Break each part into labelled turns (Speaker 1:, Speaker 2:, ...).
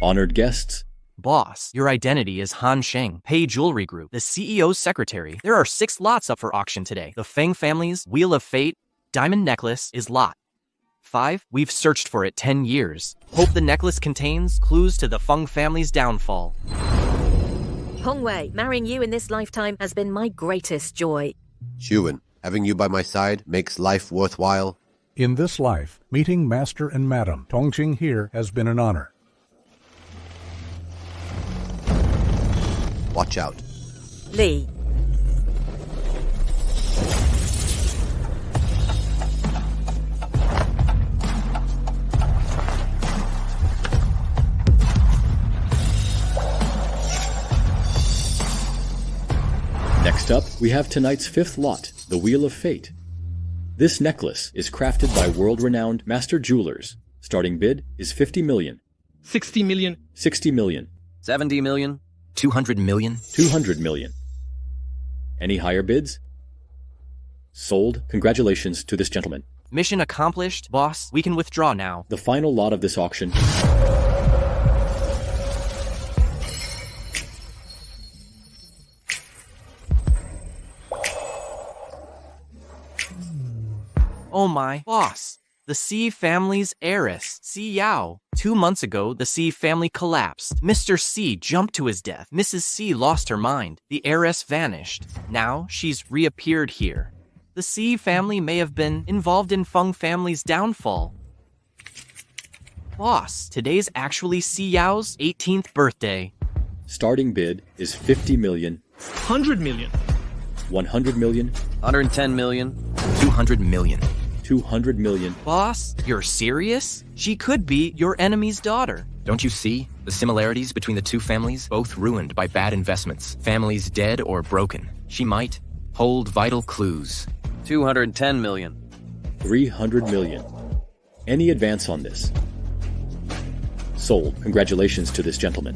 Speaker 1: Honored guests.
Speaker 2: Boss, your identity is Han Sheng, Pei Jewelry Group, the CEO's secretary. There are 6 lots up for auction today. The Feng family's Wheel of Fate diamond necklace is lot 5. We've searched for it 10 years. Hope the necklace contains clues to the Feng family's downfall.
Speaker 3: Hongwei, marrying you in this lifetime has been my greatest joy.
Speaker 4: Xuan, having you by my side makes life worthwhile.
Speaker 5: In this life, meeting Master and Madam Tongqing here has been an honor.
Speaker 4: Watch out.
Speaker 3: Li.
Speaker 1: Next up, we have tonight's 5th lot, the Wheel of Fate. This necklace is crafted by world-renowned master jewelers. Starting bid is 50 million.
Speaker 6: 60 million.
Speaker 1: 60 million.
Speaker 2: 70 million? 200 million?
Speaker 1: 200 million. Any higher bids? Sold. Congratulations to this gentleman.
Speaker 2: Mission accomplished, boss. We can withdraw now.
Speaker 1: The final lot of this auction.
Speaker 2: Oh my, boss. The Xi family's heiress, Xi Yao. 2 months ago, the Xi family collapsed. Mr. Xi jumped to his death. Mrs. Xi lost her mind. The heiress vanished. Now, she's reappeared here. The Xi family may have been involved in Feng family's downfall. Boss, today's actually Xi Yao's 18th birthday.
Speaker 1: Starting bid is 50 million.
Speaker 6: 100 million.
Speaker 1: 100 million.
Speaker 2: 110 million. 200 million.
Speaker 1: 200 million.
Speaker 2: Boss, you're serious? She could be your enemy's daughter.
Speaker 7: Don't you see the similarities between the two families? Both ruined by bad investments. Families dead or broken. She might hold vital clues.
Speaker 2: 210 million.
Speaker 1: 300 million. Any advance on this? Sold. Congratulations to this gentleman.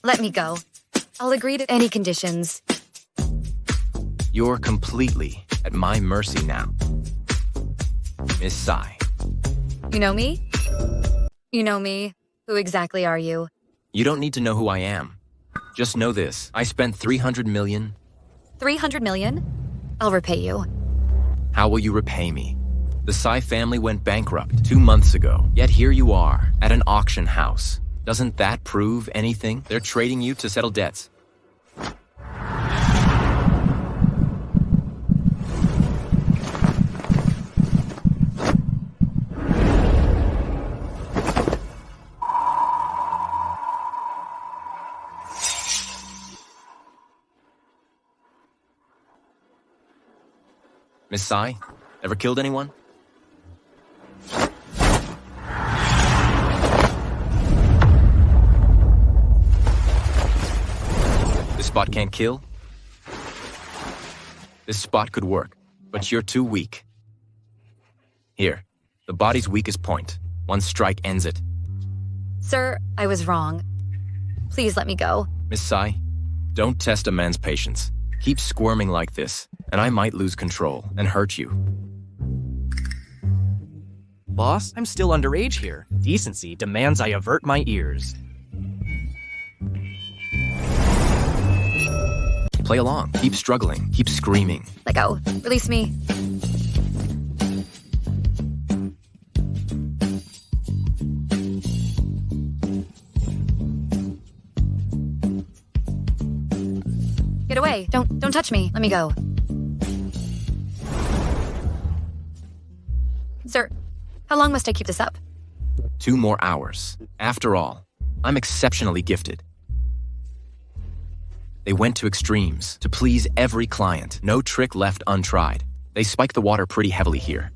Speaker 8: Let me go. I'll agree to any conditions.
Speaker 7: You're completely at my mercy now. Miss Sai.
Speaker 8: You know me? You know me. Who exactly are you?
Speaker 7: You don't need to know who I am. Just know this. I spent 300 million.
Speaker 8: 300 million? I'll repay you.
Speaker 7: How will you repay me? The Sai family went bankrupt 2 months ago. Yet here you are, at an auction house. Doesn't that prove anything? They're trading you to settle debts. Miss Sai, ever killed anyone? This spot can't kill? This spot could work, but you're too weak. Here, the body's weakest point. One strike ends it.
Speaker 8: Sir, I was wrong. Please let me go.
Speaker 7: Miss Sai, don't test a man's patience. Keep squirming like this, and I might lose control and hurt you.
Speaker 2: Boss, I'm still underage here. Decency demands I avert my ears.
Speaker 7: Play along. Keep struggling. Keep screaming.
Speaker 8: Let go. Release me. Get away. Don't touch me. Let me go. Sir, how long must I keep this up?
Speaker 7: 2 more hours. After all, I'm exceptionally gifted. They went to extremes to please every client. No trick left untried. They spike the water pretty heavily here.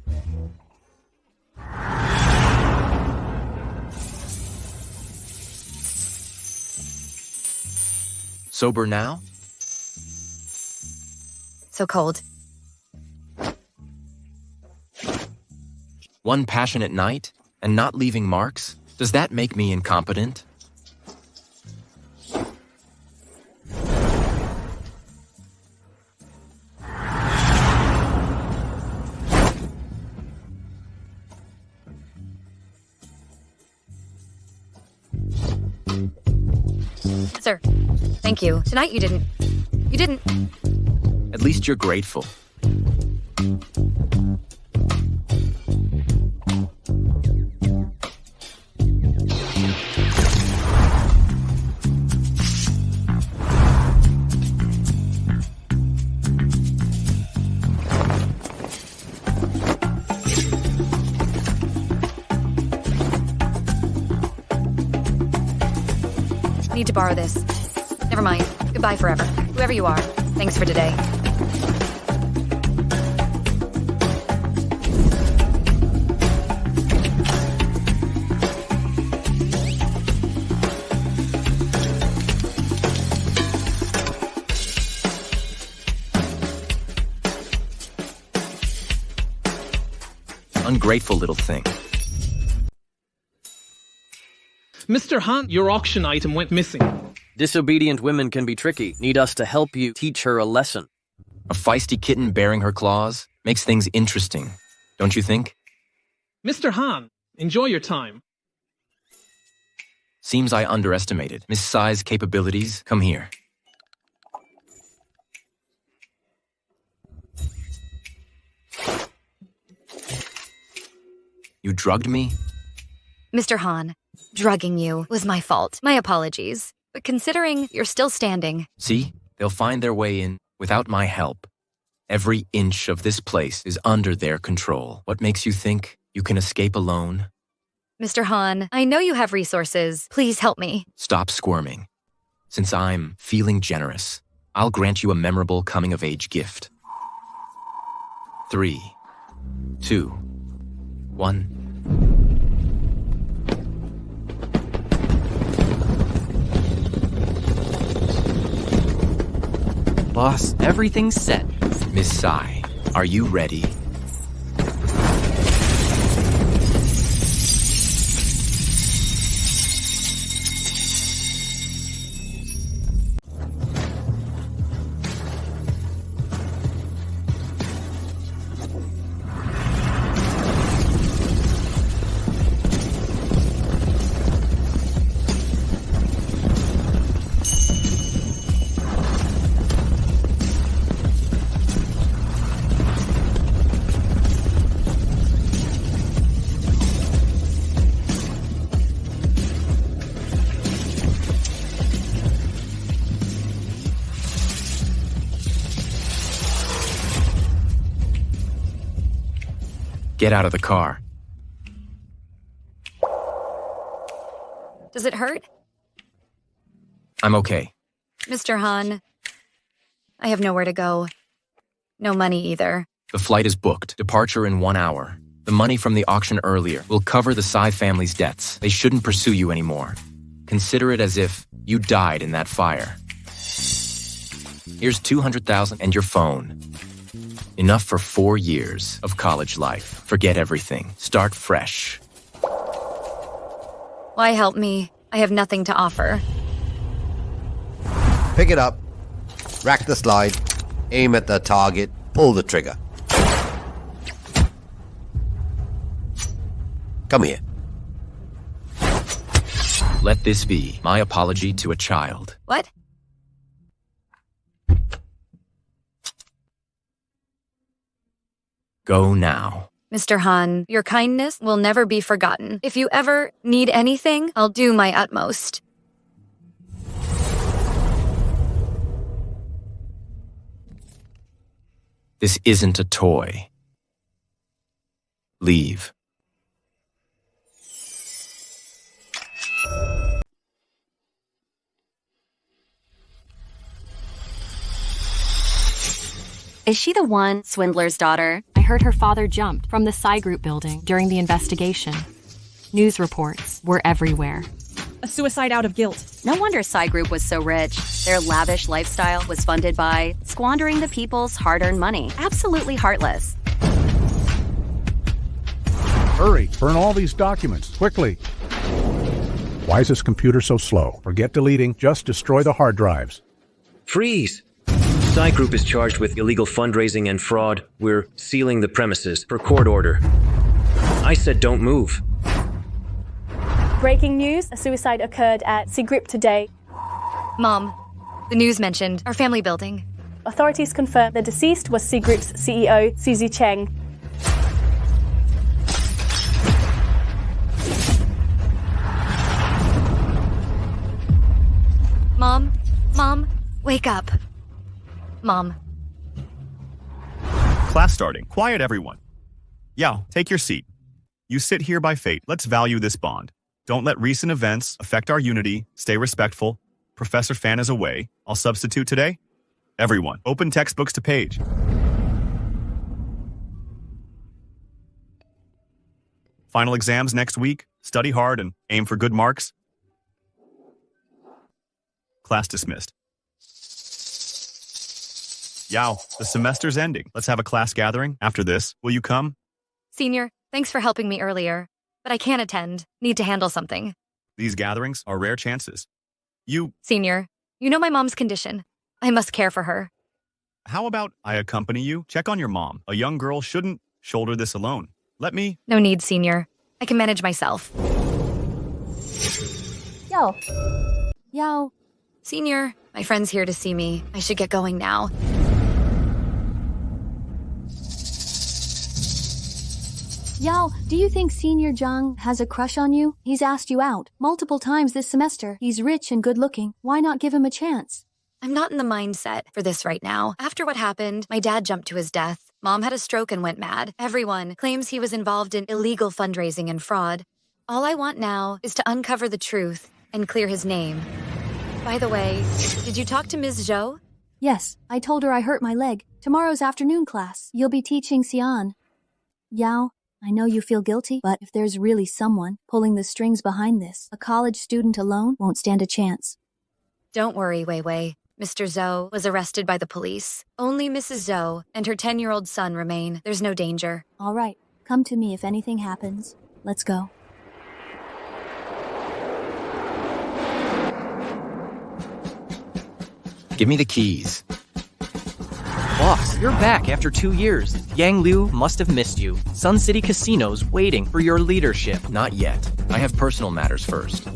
Speaker 7: Sober now?
Speaker 8: So cold.
Speaker 7: One passionate night and not leaving marks? Does that make me incompetent?
Speaker 8: Sir, thank you. Tonight you didn't.
Speaker 7: At least you're grateful.
Speaker 8: Need to borrow this. Never mind. Goodbye forever. Whoever you are, thanks for today.
Speaker 7: Ungrateful little thing.
Speaker 6: Mr. Han, your auction item went missing.
Speaker 9: Disobedient women can be tricky. Need us to help you teach her a lesson.
Speaker 7: A feisty kitten bearing her claws makes things interesting, don't you think?
Speaker 6: Mr. Han, enjoy your time.
Speaker 7: Seems I underestimated Miss Tsai's capabilities. Come here. You drugged me?
Speaker 8: Mr. Han, drugging you was my fault. My apologies. But considering you're still standing...
Speaker 7: See? They'll find their way in without my help. Every inch of this place is under their control. What makes you think you can escape alone?
Speaker 8: Mr. Han, I know you have resources. Please help me.
Speaker 7: Stop squirming. Since I'm feeling generous, I'll grant you a memorable coming-of-age gift. 3, 2, 1...
Speaker 2: Boss, everything's set.
Speaker 7: Miss Tsai, are you ready? Get out of the car.
Speaker 8: Does it hurt?
Speaker 7: I'm okay.
Speaker 8: Mr. Han, I have nowhere to go. No money either.
Speaker 7: The flight is booked. Departure in 1 hour. The money from the auction earlier will cover the Tsai family's debts. They shouldn't pursue you anymore. Consider it as if you died in that fire. Here's 200,000 and your phone. Enough for 4 years of college life. Forget everything. Start fresh.
Speaker 8: Why help me? I have nothing to offer.
Speaker 4: Pick it up, rack the slide, aim at the target, pull the trigger. Come here.
Speaker 7: Let this be my apology to a child.
Speaker 8: What?
Speaker 7: Go now.
Speaker 8: Mr. Han, your kindness will never be forgotten. If you ever need anything, I'll do my utmost.
Speaker 7: This isn't a toy. Leave.
Speaker 10: Is she the one, Swindler's daughter? I heard her father jumped from the Tsai Group building during the investigation. News reports were everywhere.
Speaker 11: A suicide out of guilt.
Speaker 12: No wonder Tsai Group was so rich. Their lavish lifestyle was funded by squandering the people's hard-earned money. Absolutely heartless.
Speaker 5: Hurry, burn all these documents, quickly. Why is this computer so slow? Forget deleting, just destroy the hard drives.
Speaker 13: Freeze! Tsai Group is charged with illegal fundraising and fraud. We're sealing the premises per court order. I said don't move.
Speaker 11: Breaking news, a suicide occurred at C Group today.
Speaker 8: Mom, the news mentioned our family building.
Speaker 14: Authorities confirm the deceased was C Group's CEO, Suzy Cheng.
Speaker 8: Mom, wake up. Mom.
Speaker 15: Class starting. Quiet, everyone. Yao, take your seat. You sit here by fate. Let's value this bond. Don't let recent events affect our unity. Stay respectful. Professor Fan is away. I'll substitute today. Everyone, open textbooks to page. Final exams next week. Study hard and aim for good marks. Class dismissed. Yao, the semester's ending. Let's have a class gathering. After this, will you come?
Speaker 8: Senior, thanks for helping me earlier, but I can't attend. Need to handle something.
Speaker 15: These gatherings are rare chances.
Speaker 8: Senior, you know my mom's condition. I must care for her.
Speaker 15: How about I accompany you? Check on your mom. A young girl shouldn't shoulder this alone. Let me...
Speaker 8: No need, Senior. I can manage myself.
Speaker 16: Yao.
Speaker 8: Senior, my friend's here to see me. I should get going now.
Speaker 16: Yao, do you think Senior Zhang has a crush on you? He's asked you out multiple times this semester. He's rich and good-looking. Why not give him a chance?
Speaker 8: I'm not in the mindset for this right now. After what happened, my dad jumped to his death. Mom had a stroke and went mad. Everyone claims he was involved in illegal fundraising and fraud. All I want now is to uncover the truth and clear his name. By the way, did you talk to Ms. Zhou?
Speaker 16: Yes, I told her I hurt my leg. Tomorrow's afternoon class, you'll be teaching Xian. Yao, I know you feel guilty, but if there's really someone pulling the strings behind this, a college student alone won't stand a chance.
Speaker 8: Don't worry, Wei Wei. Mr. Zhou was arrested by the police. Only Mrs. Zhou and her 10-year-old son remain. There's no danger.
Speaker 16: All right, come to me if anything happens. Let's go.
Speaker 7: Give me the keys.
Speaker 2: Boss, you're back after 2 years. Yang Liu must have missed you. Sun City Casino's waiting for your leadership.
Speaker 7: Not yet. I have personal matters first.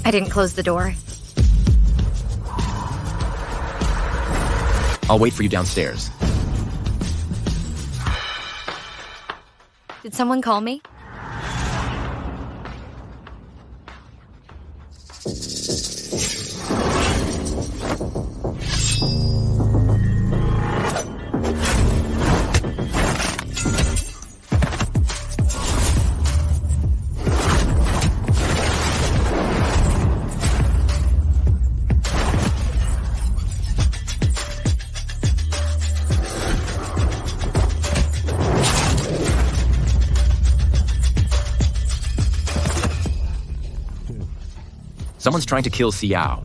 Speaker 8: I didn't close the door.
Speaker 7: I'll wait for you downstairs.
Speaker 8: Did someone call me?
Speaker 7: Someone's trying to kill Xiao.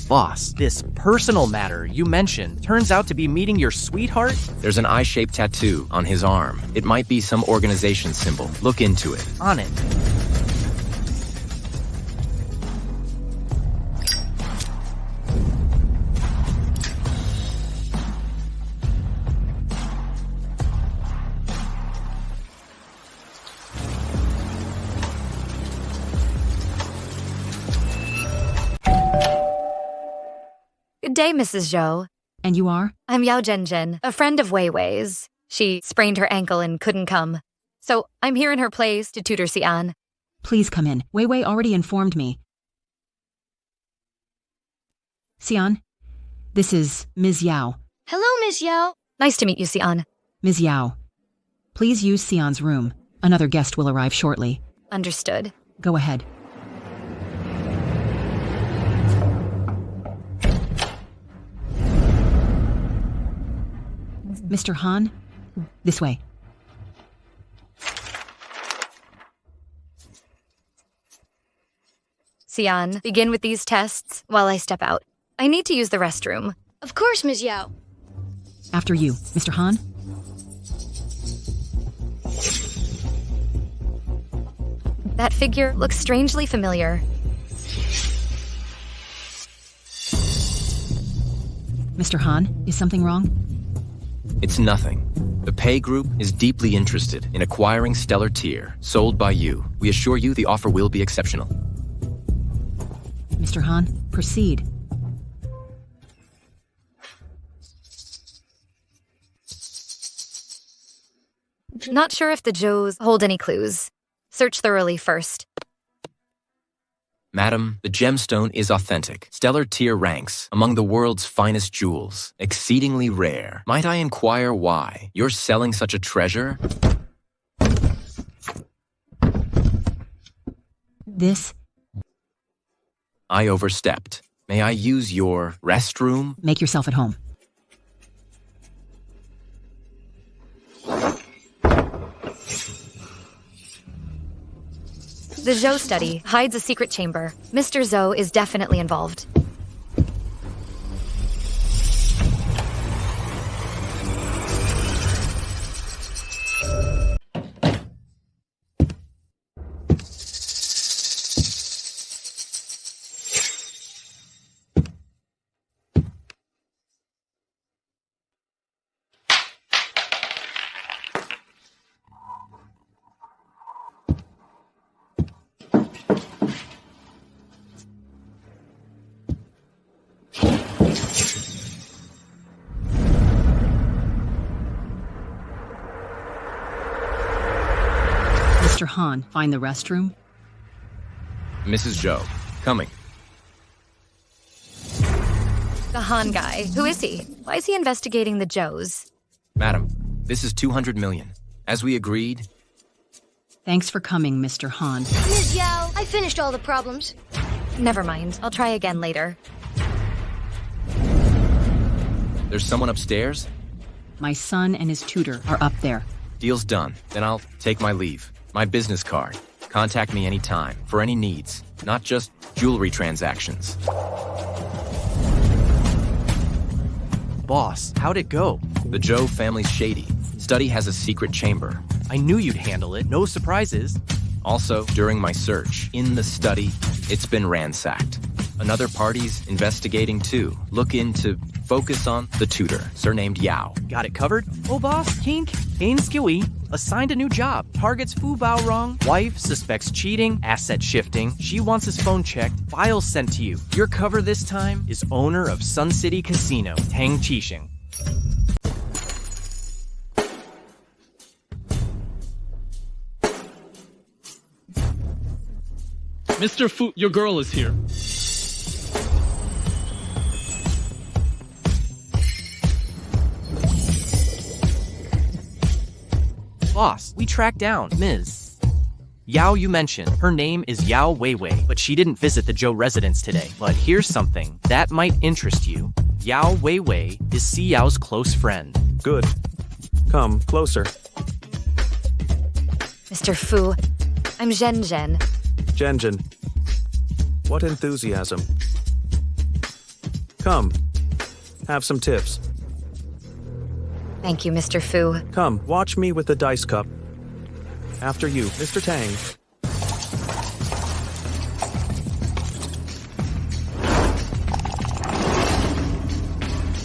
Speaker 2: Boss, this personal matter you mentioned turns out to be meeting your sweetheart?
Speaker 7: There's an eye-shaped tattoo on his arm. It might be some organization symbol. Look into it.
Speaker 2: On it.
Speaker 8: Good day, Mrs. Zhou.
Speaker 10: And you are?
Speaker 8: I'm Yao Zhenzhen, a friend of Wei Wei's. She sprained her ankle and couldn't come. So I'm here in her place to tutor Xian.
Speaker 10: Please come in. Wei Wei already informed me. Xian, this is Ms. Yao.
Speaker 8: Hello, Ms. Yao. Nice to meet you, Xian.
Speaker 10: Ms. Yao, please use Xian's room. Another guest will arrive shortly.
Speaker 8: Understood.
Speaker 10: Go ahead. Mr. Han, this way.
Speaker 8: Xian, begin with these tests while I step out. I need to use the restroom.
Speaker 17: Of course, Ms. Yao.
Speaker 18: After you, Mr. Han.
Speaker 8: That figure looks strangely familiar.
Speaker 18: Mr. Han, is something wrong?
Speaker 7: It's nothing. The pay group is deeply interested in acquiring Stellar Tier, sold by you. We assure you the offer will be exceptional.
Speaker 18: Mr. Han, proceed.
Speaker 8: Not sure if the Zhous hold any clues. Search thoroughly first.
Speaker 7: Madam, the gemstone is authentic. Stellar Tier ranks among the world's finest jewels. Exceedingly rare. Might I inquire why? You're selling such a treasure?
Speaker 18: This?
Speaker 7: I overstepped. May I use your restroom?
Speaker 18: Make yourself at home.
Speaker 8: The Zhou study hides a secret chamber. Mr. Zhou is definitely involved.
Speaker 18: Mr. Han, find the restroom?
Speaker 7: Mrs. Zhou, coming.
Speaker 8: The Han guy. Who is he? Why is he investigating the Zhous?
Speaker 7: Madam, this is 200 million. As we agreed.
Speaker 18: Thanks for coming, Mr. Han.
Speaker 17: Ms. Yao, I finished all the problems.
Speaker 8: Never mind. I'll try again later.
Speaker 7: There's someone upstairs?
Speaker 18: My son and his tutor are up there.
Speaker 7: Deal's done. Then I'll take my leave. My business card. Contact me anytime for any needs, not just jewelry transactions.
Speaker 2: Boss, how'd it go?
Speaker 7: The Zhou family's shady. Study has a secret chamber.
Speaker 2: I knew you'd handle it. No surprises.
Speaker 7: Also, during my search, in the study, it's been ransacked. Another party's investigating too. Look into, focus on the tutor, surnamed Yao.
Speaker 2: Got it covered? Oh, boss, kink, Ain Skiwi, assigned a new job. Targets Fu Bao wrong. Wife suspects cheating, asset shifting. She wants his phone checked, files sent to you. Your cover this time is owner of Sun City Casino, Tang Qixing.
Speaker 6: Mr. Fu, your girl is here.
Speaker 2: Boss, we tracked down Ms. Yao you mentioned. Her name is Yao Weiwei, but she didn't visit the Zhou residence today. But here's something that might interest you. Yao Weiwei is Si Yao's close friend.
Speaker 19: Good. Come closer.
Speaker 8: Mr. Fu, I'm Zhen Zhen.
Speaker 19: Zhen. What enthusiasm. Come. Have some tips.
Speaker 8: Thank you, Mr. Fu.
Speaker 19: Come, watch me with the dice cup. After you, Mr. Tang.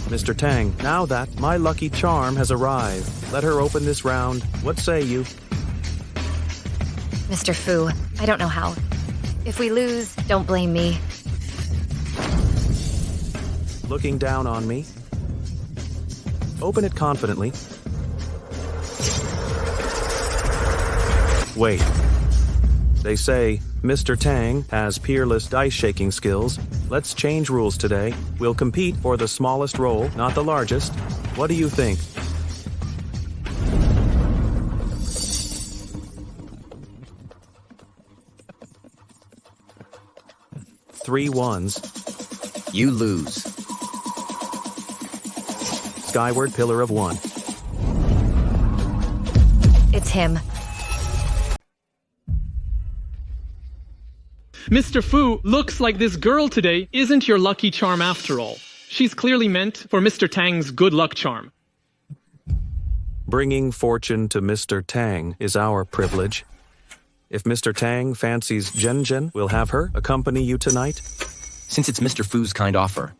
Speaker 19: Mr. Tang, now that my lucky charm has arrived, let her open this round. What say you?
Speaker 8: Mr. Fu, I don't know how. If we lose, don't blame me.
Speaker 19: Looking down on me? Open it confidently. Wait. They say Mr. Tang has peerless dice-shaking skills. Let's change rules today. We'll compete for the smallest roll, not the largest. What do you think? Three ones.
Speaker 7: You lose.
Speaker 19: Skyward pillar of one.
Speaker 8: It's him.
Speaker 6: Mr. Fu, looks like this girl today isn't your lucky charm after all. She's clearly meant for Mr. Tang's good luck charm.
Speaker 19: Bringing fortune to Mr. Tang is our privilege. If Mr. Tang fancies Zhen, we'll have her accompany you tonight.
Speaker 7: Since it's Mr. Fu's kind offer,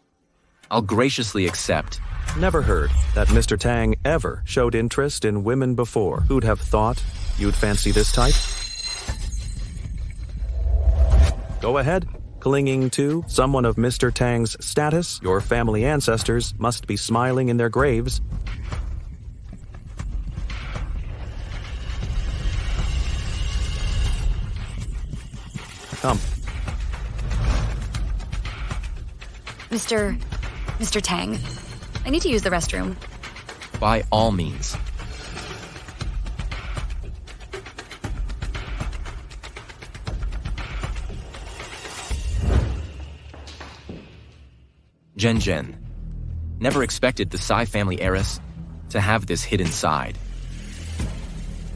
Speaker 7: I'll graciously accept.
Speaker 19: Never heard that Mr. Tang ever showed interest in women before. Who'd have thought you'd fancy this type? Go ahead. Clinging to someone of Mr. Tang's status, your family ancestors must be smiling in their graves. Come.
Speaker 8: Mr. Tang, I need to use the restroom.
Speaker 7: By all means. Zhen. Never expected the Tsai family heiress to have this hidden side.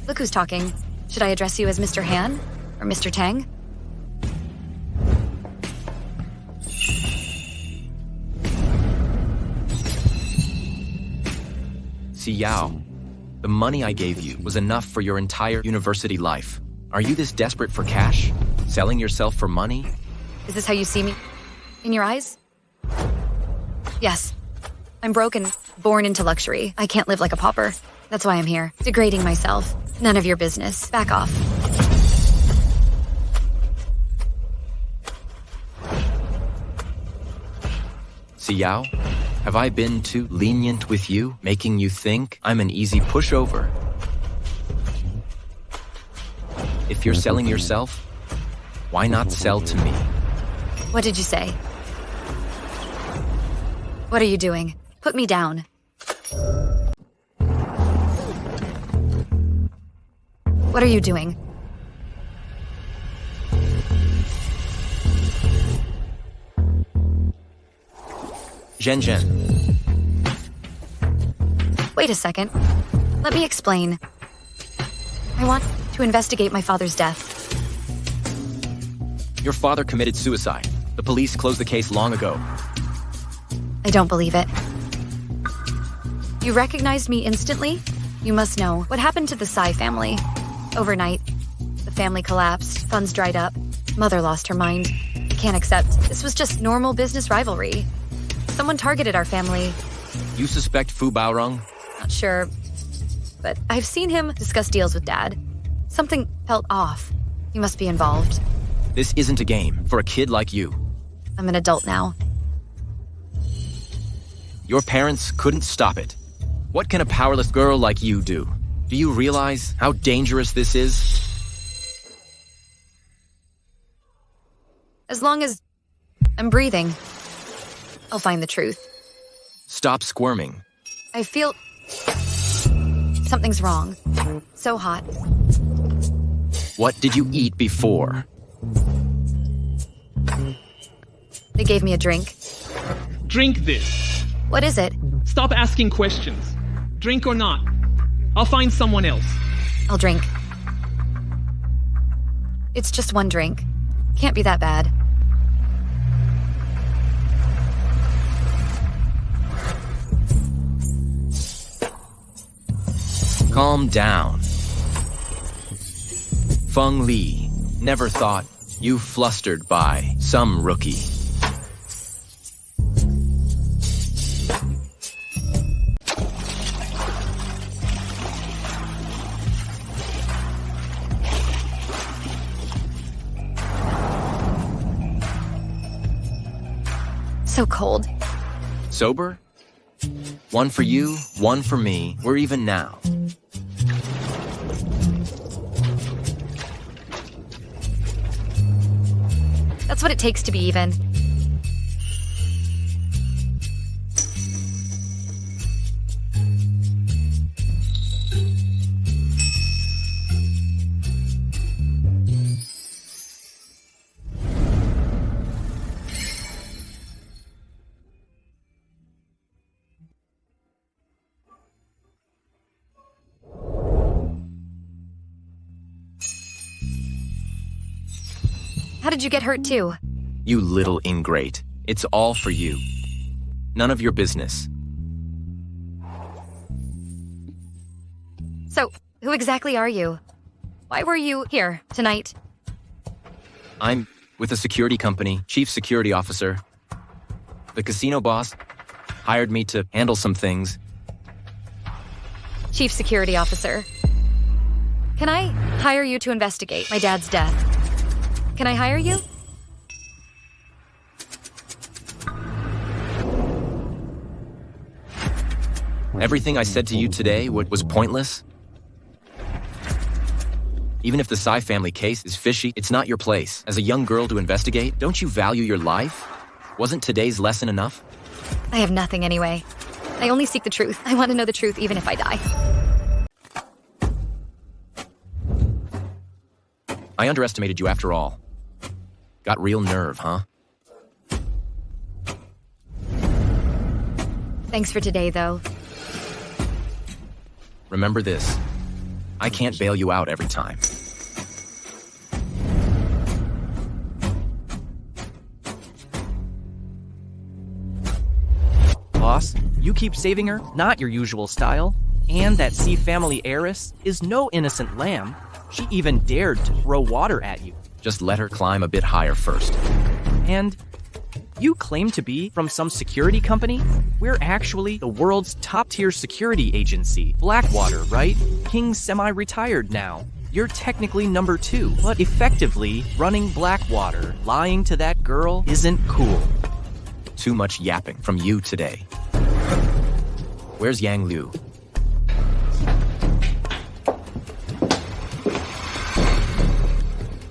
Speaker 8: Look who's talking. Should I address you as Mr. Han or Mr. Tang?
Speaker 7: Yao, the money I gave you was enough for your entire university life. Are you this desperate for cash? Selling yourself for money?
Speaker 8: Is this how you see me? In your eyes? Yes. I'm broken, born into luxury. I can't live like a pauper. That's why I'm here, degrading myself. None of your business. Back off.
Speaker 7: Yao, have I been too lenient with you, making you think I'm an easy pushover? If you're selling yourself, why not sell to me?
Speaker 8: What did you say? What are you doing? Put me down. What are you doing?
Speaker 7: Zhen.
Speaker 8: Wait a second. Let me explain. I want to investigate my father's death.
Speaker 7: Your father committed suicide. The police closed the case long ago.
Speaker 8: I don't believe it. You recognized me instantly? You must know what happened to the Tsai family. Overnight, the family collapsed, funds dried up, mother lost her mind. I can't accept. This was just normal business rivalry. Someone targeted our family.
Speaker 7: You suspect Fu Baorong?
Speaker 8: Not sure, but I've seen him discuss deals with Dad. Something felt off. He must be involved.
Speaker 7: This isn't a game for a kid like you.
Speaker 8: I'm an adult now.
Speaker 7: Your parents couldn't stop it. What can a powerless girl like you do? Do you realize how dangerous this is?
Speaker 8: As long as I'm breathing, I'll find the truth.
Speaker 7: Stop squirming.
Speaker 8: I feel something's wrong. So hot.
Speaker 7: What did you eat before?
Speaker 8: They gave me a drink.
Speaker 6: Drink this.
Speaker 8: What is it?
Speaker 6: Stop asking questions. Drink or not. I'll find someone else.
Speaker 8: I'll drink. It's just one drink. Can't be that bad.
Speaker 7: Calm down. Feng Li, never thought you flustered by some rookie.
Speaker 8: So cold.
Speaker 7: Sober? One for you, one for me. We're even now.
Speaker 8: That's what it takes to be even. How did you get hurt too?
Speaker 7: You little ingrate. It's all for you. None of your business.
Speaker 8: So, who exactly are you? Why were you here tonight?
Speaker 7: I'm with a security company, chief security officer. The casino boss hired me to handle some things.
Speaker 8: Chief security officer. Can I hire you to investigate my dad's death? Can I hire you?
Speaker 7: Everything I said to you today was pointless. Even if the Tsai family case is fishy, it's not your place. As a young girl to investigate, don't you value your life? Wasn't today's lesson enough?
Speaker 8: I have nothing anyway. I only seek the truth. I want to know the truth even if I die.
Speaker 7: I underestimated you after all. Got real nerve, huh?
Speaker 8: Thanks for today, though.
Speaker 7: Remember this. I can't bail you out every time.
Speaker 2: Boss, you keep saving her, not your usual style. And that Sea family heiress is no innocent lamb. She even dared to throw water at you.
Speaker 7: Just let her climb a bit higher first.
Speaker 2: And you claim to be from some security company? We're actually the world's top-tier security agency, Blackwater, right? King's semi-retired now. You're technically number 2, but effectively running Blackwater, lying to that girl isn't cool.
Speaker 7: Too much yapping from you today. Where's Yang Liu?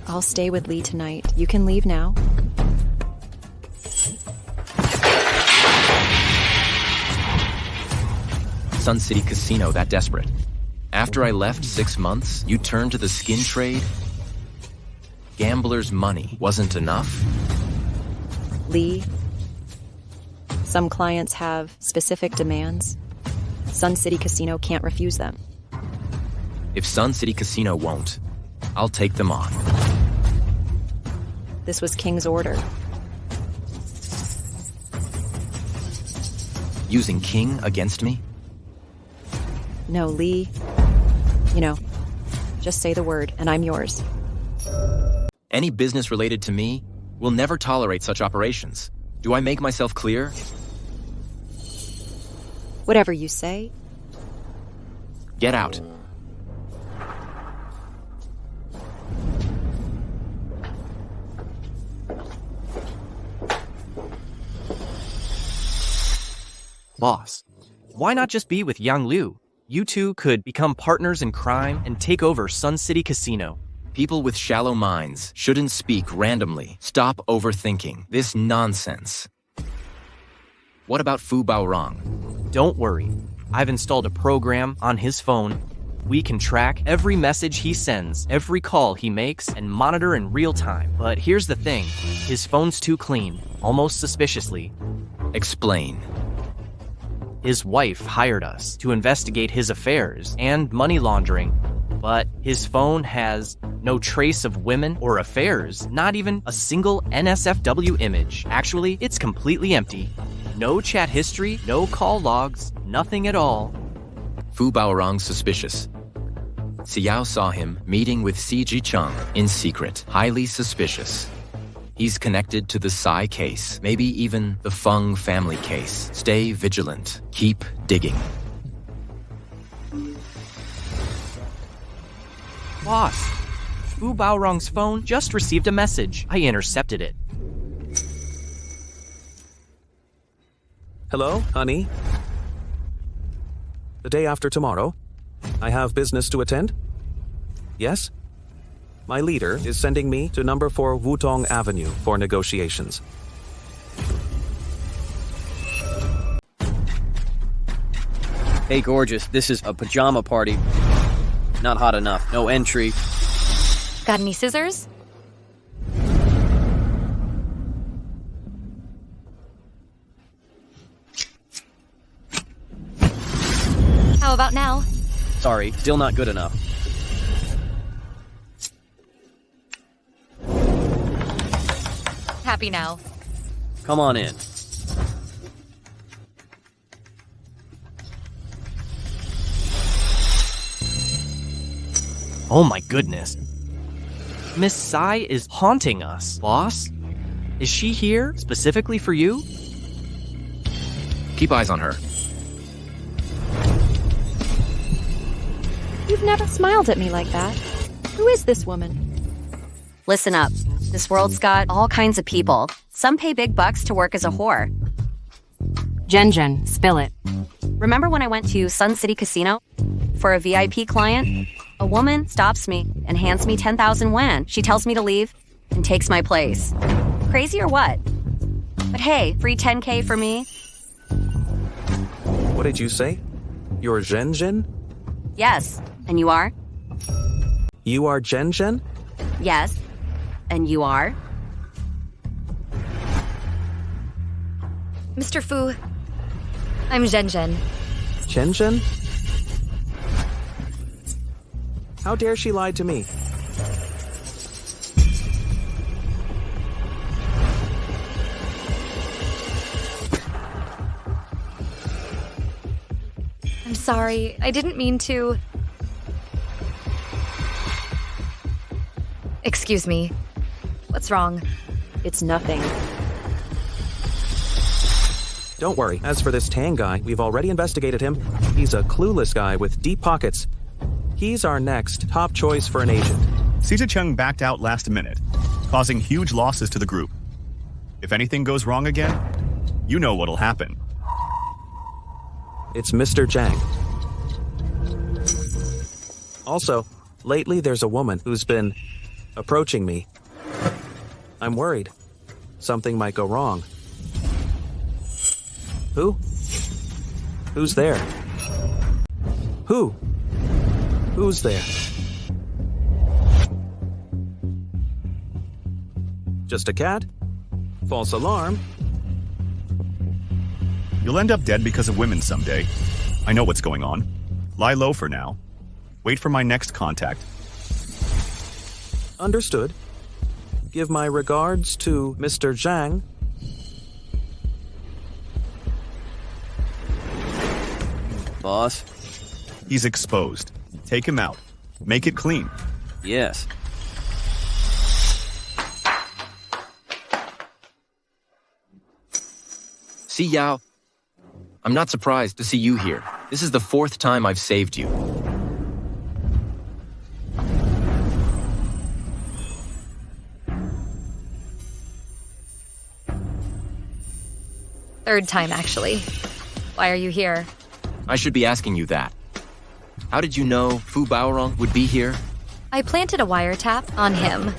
Speaker 20: I'll stay with Lee tonight. You can leave now.
Speaker 7: Sun City Casino that desperate. After I left 6 months, you turned to the skin trade? Gamblers' money wasn't enough?
Speaker 20: Lee, some clients have specific demands. Sun City Casino can't refuse them.
Speaker 7: If Sun City Casino won't, I'll take them on.
Speaker 20: This was King's order.
Speaker 7: Using King against me?
Speaker 20: No, Lee. Just say the word, and I'm yours.
Speaker 7: Any business related to me will never tolerate such operations. Do I make myself clear?
Speaker 20: Whatever you say.
Speaker 7: Get out.
Speaker 2: Boss, why not just be with Yang Liu? You two could become partners in crime and take over Sun City Casino.
Speaker 7: People with shallow minds shouldn't speak randomly. Stop overthinking this nonsense. What about Fu Baorong?
Speaker 2: Don't worry. I've installed a program on his phone. We can track every message he sends, every call he makes, and monitor in real time. But here's the thing. His phone's too clean, almost suspiciously.
Speaker 7: Explain.
Speaker 2: His wife hired us to investigate his affairs and money laundering, but his phone has no trace of women or affairs, not even a single NSFW image. Actually, it's completely empty. No chat history, no call logs, nothing at all.
Speaker 7: Fu Baorong's suspicious. Xiao saw him meeting with Si Jicheng in secret. Highly suspicious. He's connected to the Tsai case, maybe even the Feng family case. Stay vigilant. Keep digging.
Speaker 2: Boss, Fu Baorong's phone just received a message. I intercepted it.
Speaker 19: Hello, honey? The day after tomorrow? I have business to attend? Yes? My leader is sending me to number 4 Wutong Avenue for negotiations.
Speaker 9: Hey, gorgeous, this is a pajama party. Not hot enough. No entry.
Speaker 8: Got any scissors? How about now?
Speaker 9: Sorry, still not good enough.
Speaker 8: Happy now.
Speaker 9: Come on in.
Speaker 2: Oh my goodness. Miss Sai is haunting us, boss. Is she here specifically for you?
Speaker 7: Keep eyes on her.
Speaker 20: You've never smiled at me like that. Who is this woman?
Speaker 12: Listen up. This world's got all kinds of people. Some pay big bucks to work as a whore.
Speaker 10: Jen, spill it.
Speaker 12: Remember when I went to Sun City Casino for a VIP client? A woman stops me and hands me 10,000 yuan. She tells me to leave and takes my place. Crazy or what? But hey, free 10K for me.
Speaker 19: What did you say? You're Jen?
Speaker 12: Yes. And you are?
Speaker 19: You are Jen?
Speaker 12: Yes. And you are?
Speaker 8: Mr. Fu, I'm Jen.
Speaker 19: Jen? How dare she lie to me?
Speaker 8: I'm sorry. I didn't mean to. Excuse me. What's wrong?
Speaker 20: It's nothing.
Speaker 19: Don't worry. As for this Tang guy, we've already investigated him. He's a clueless guy with deep pockets. He's our next top choice for an agent.
Speaker 15: cdrama backed out last minute, causing huge losses to the group. If anything goes wrong again, you know what'll happen.
Speaker 19: It's Mr. Zhang. Also, lately there's a woman who's been approaching me. I'm worried. Something might go wrong. Who? Who's there? Who? Who's there? Just a cat? False alarm?
Speaker 15: You'll end up dead because of women someday. I know what's going on. Lie low for now. Wait for my next contact.
Speaker 19: Understood. Give my regards to Mr. Zhang.
Speaker 9: Boss?
Speaker 15: He's exposed. Take him out. Make it clean.
Speaker 9: Yes.
Speaker 7: See, Yao, I'm not surprised to see you here. This is the 4th time I've saved you.
Speaker 8: Third time, actually. Why are you here?
Speaker 7: I should be asking you that. How did you know Fu Baorong would be here?
Speaker 8: I planted a wiretap on him,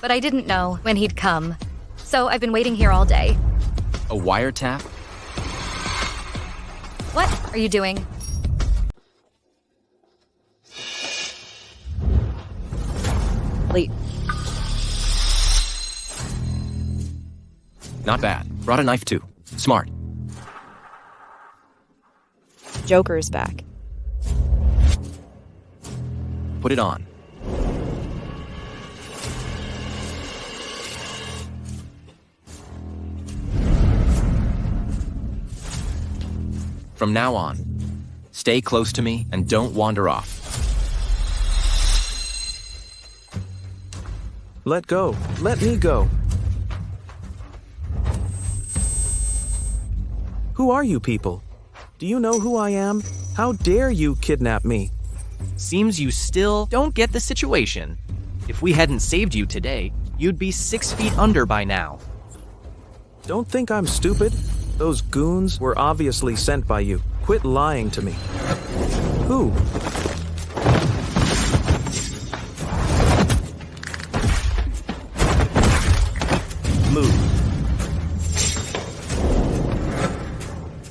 Speaker 8: but I didn't know when he'd come. So I've been waiting here all day.
Speaker 7: A wiretap?
Speaker 8: What are you doing?
Speaker 20: Lee.
Speaker 7: Not bad. Brought a knife too. Smart.
Speaker 20: Joker's back.
Speaker 7: Put it on. From now on, stay close to me and don't wander off.
Speaker 19: Let go. Let me go. Who are you people? Do you know who I am? How dare you kidnap me?
Speaker 2: Seems you still don't get the situation. If we hadn't saved you today, you'd be 6 feet under by now.
Speaker 19: Don't think I'm stupid. Those goons were obviously sent by you. Quit lying to me. Who?
Speaker 2: Move.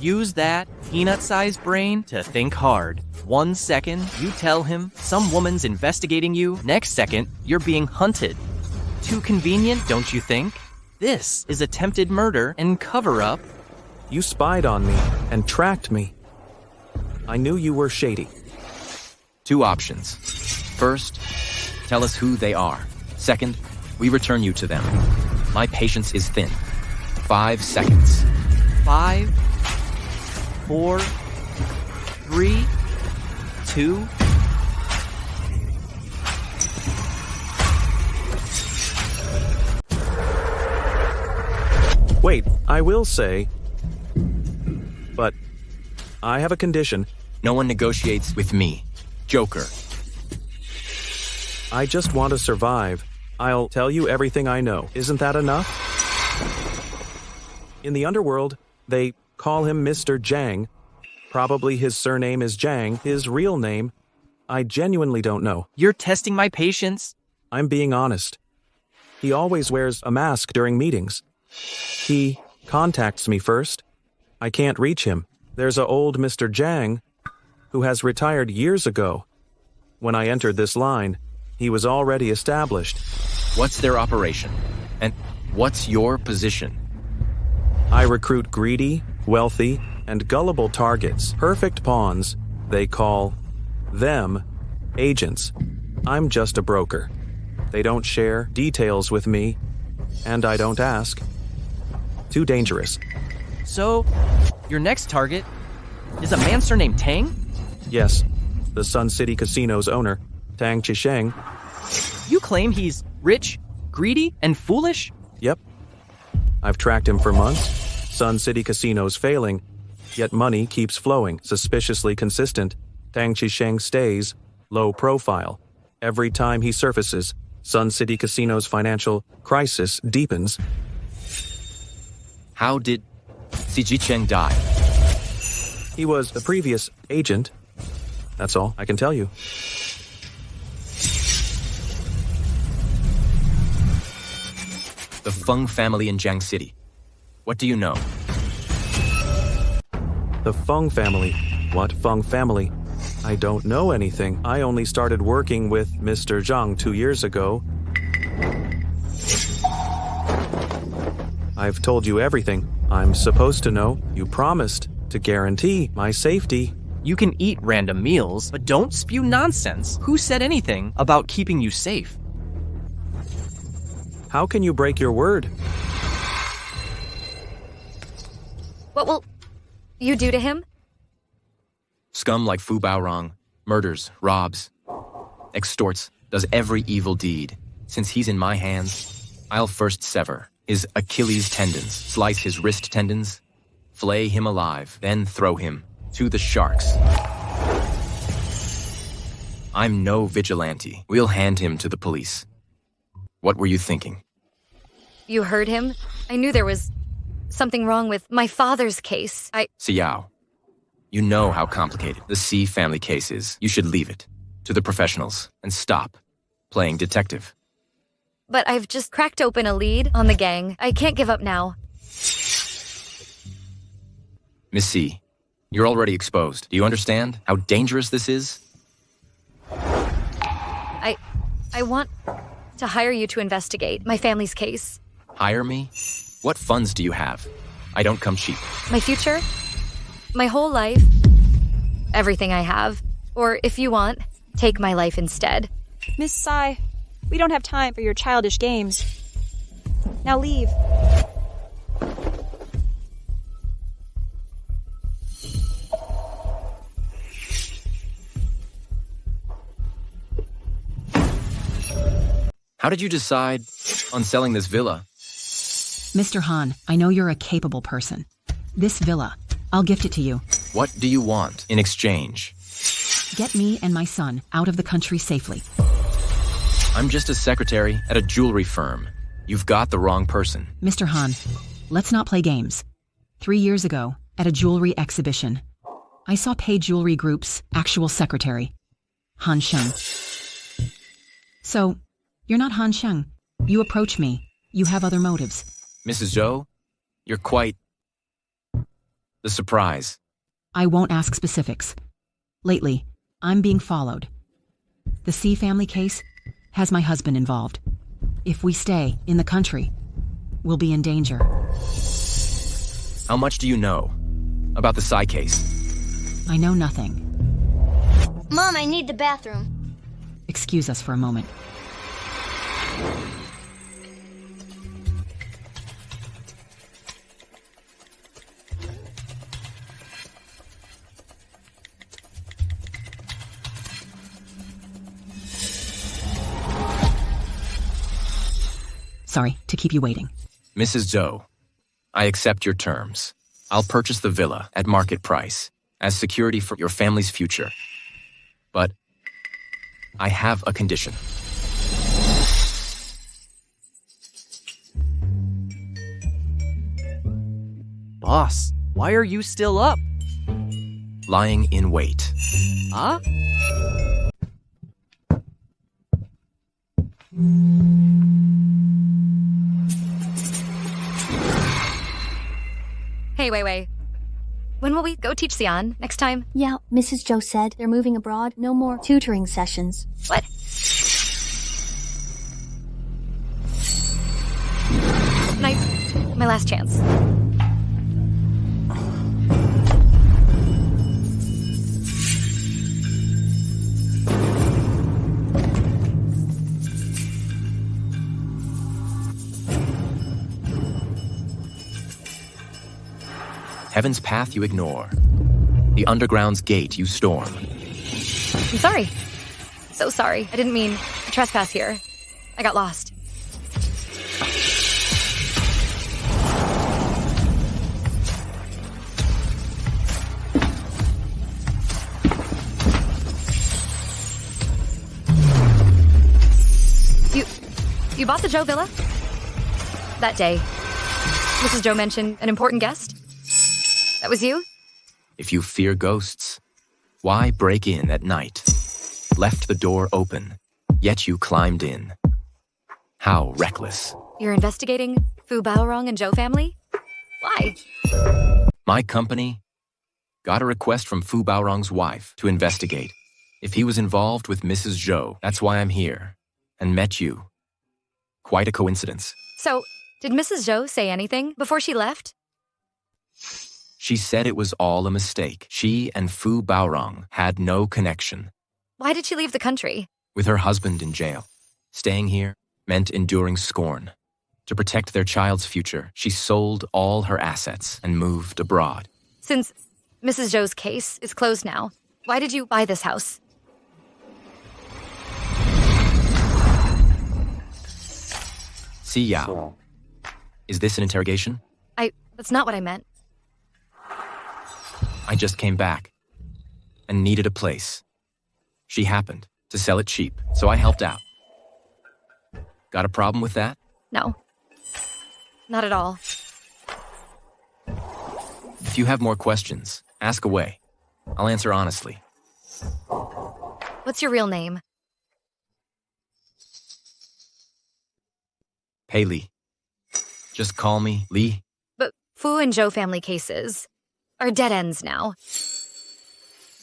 Speaker 2: Use that peanut-sized brain to think hard. 1 second, you tell him some woman's investigating you. Next second, you're being hunted. Too convenient, don't you think? This is attempted murder and cover-up.
Speaker 19: You spied on me and tracked me. I knew you were shady.
Speaker 7: 2 options. First, tell us who they are. Second, we return you to them. My patience is thin. 5 seconds.
Speaker 2: 5, 4, 3, 2.
Speaker 19: Wait, I will say... But I have a condition.
Speaker 7: No one negotiates with me. Joker.
Speaker 19: I just want to survive. I'll tell you everything I know. Isn't that enough? In the underworld, they call him Mr. Zhang. Probably his surname is Zhang. His real name, I genuinely don't know.
Speaker 2: You're testing my patience?
Speaker 19: I'm being honest. He always wears a mask during meetings. He contacts me first. I can't reach him. There's a old Mr. Zhang who has retired years ago. When I entered this line, he was already established.
Speaker 7: What's their operation? And what's your position?
Speaker 19: I recruit greedy, wealthy, and gullible targets, perfect pawns. They call them agents. I'm just a broker. They don't share details with me, and I don't ask. Too dangerous.
Speaker 2: So, your next target is a man surnamed Tang?
Speaker 19: Yes, the Sun City Casino's owner, Tang Chisheng.
Speaker 2: You claim he's rich, greedy, and foolish?
Speaker 19: Yep. I've tracked him for months. Sun City Casino's failing, yet money keeps flowing, suspiciously consistent. Tang Chisheng stays low profile. Every time he surfaces, Sun City Casino's financial crisis deepens.
Speaker 7: How did Zijicheng die?
Speaker 19: He was a previous agent. That's all I can tell you.
Speaker 7: The Feng family in Jiang City. What do you know?
Speaker 19: The Feng family? What Feng family? I don't know anything. I only started working with Mr. Zhang 2 years ago. I've told you everything I'm supposed to know. You promised to guarantee my safety.
Speaker 2: You can eat random meals, but don't spew nonsense. Who said anything about keeping you safe?
Speaker 19: How can you break your word?
Speaker 8: What will you do to him?
Speaker 7: Scum like Fu Baorong murders, robs, extorts, does every evil deed. Since he's in my hands, I'll first sever his Achilles tendons, slice his wrist tendons, flay him alive, then throw him to the sharks. I'm no vigilante. We'll hand him to the police. What were you thinking?
Speaker 8: You heard him? I knew there was something wrong with my father's case.
Speaker 7: Xiao, you know how complicated the C family case is. You should leave it to the professionals and stop playing detective.
Speaker 8: But I've just cracked open a lead on the gang. I can't give up now.
Speaker 7: Miss C, you're already exposed. Do you understand how dangerous this is?
Speaker 8: I want to hire you to investigate my family's case.
Speaker 7: Hire me? What funds do you have? I don't come cheap.
Speaker 8: My future? My whole life? Everything I have. Or if you want, take my life instead.
Speaker 20: Miss Sai, we don't have time for your childish games. Now leave.
Speaker 7: How did you decide on selling this villa?
Speaker 18: Mr. Han, I know you're a capable person. This villa, I'll gift it to you.
Speaker 7: What do you want in exchange?
Speaker 18: Get me and my son out of the country safely.
Speaker 7: I'm just a secretary at a jewelry firm. You've got the wrong person.
Speaker 18: Mr. Han, let's not play games. 3 years ago, at a jewelry exhibition, I saw Pei Jewelry Group's actual secretary, Han Sheng. So, you're not Han Sheng. You approach me. You have other motives.
Speaker 7: Mrs. Zhou, you're quite the surprise.
Speaker 18: I won't ask specifics. Lately, I'm being followed. The C family case has my husband involved. If we stay in the country, we'll be in danger.
Speaker 7: How much do you know about the Psy case?
Speaker 18: I know nothing.
Speaker 17: Mom, I need the bathroom.
Speaker 18: Excuse us for a moment. Sorry to keep you waiting.
Speaker 7: Mrs. Zhou, I accept your terms. I'll purchase the villa at market price as security for your family's future. But I have a condition.
Speaker 2: Boss, why are you still up?
Speaker 7: Lying in wait.
Speaker 2: Huh?
Speaker 8: Hey, Wei. When will we go teach Xian? Next time?
Speaker 16: Yeah, Mrs. Zhou said they're moving abroad. No more tutoring sessions.
Speaker 8: What? My last chance.
Speaker 7: Heaven's path you ignore. The underground's gate you storm.
Speaker 8: I'm sorry. So sorry. I didn't mean to trespass here. I got lost. You bought the Zhou villa? That day, Mrs. Zhou mentioned an important guest? That was you?
Speaker 7: If you fear ghosts, why break in at night? Left the door open, yet you climbed in. How reckless.
Speaker 8: You're investigating Fu Baorong and Zhou family? Why?
Speaker 7: My company got a request from Fu Baorong's wife to investigate if he was involved with Mrs. Zhou. That's why I'm here and met you. Quite a coincidence.
Speaker 8: So, did Mrs. Zhou say anything before she left?
Speaker 7: She said it was all a mistake. She and Fu Baorong had no connection.
Speaker 8: Why did she leave the country?
Speaker 7: With her husband in jail. Staying here meant enduring scorn. To protect their child's future, she sold all her assets and moved abroad.
Speaker 8: Since Mrs. Zhou's case is closed now, why did you buy this house?
Speaker 7: Si Yao. Is this an interrogation?
Speaker 8: That's not what I meant.
Speaker 7: I just came back and needed a place. She happened to sell it cheap, so I helped out. Got a problem with that?
Speaker 8: No. Not at all.
Speaker 7: If you have more questions, ask away. I'll answer honestly.
Speaker 8: What's your real name?
Speaker 7: Pei Li. Just call me Li.
Speaker 8: But Fu and Zhou family cases are dead ends now.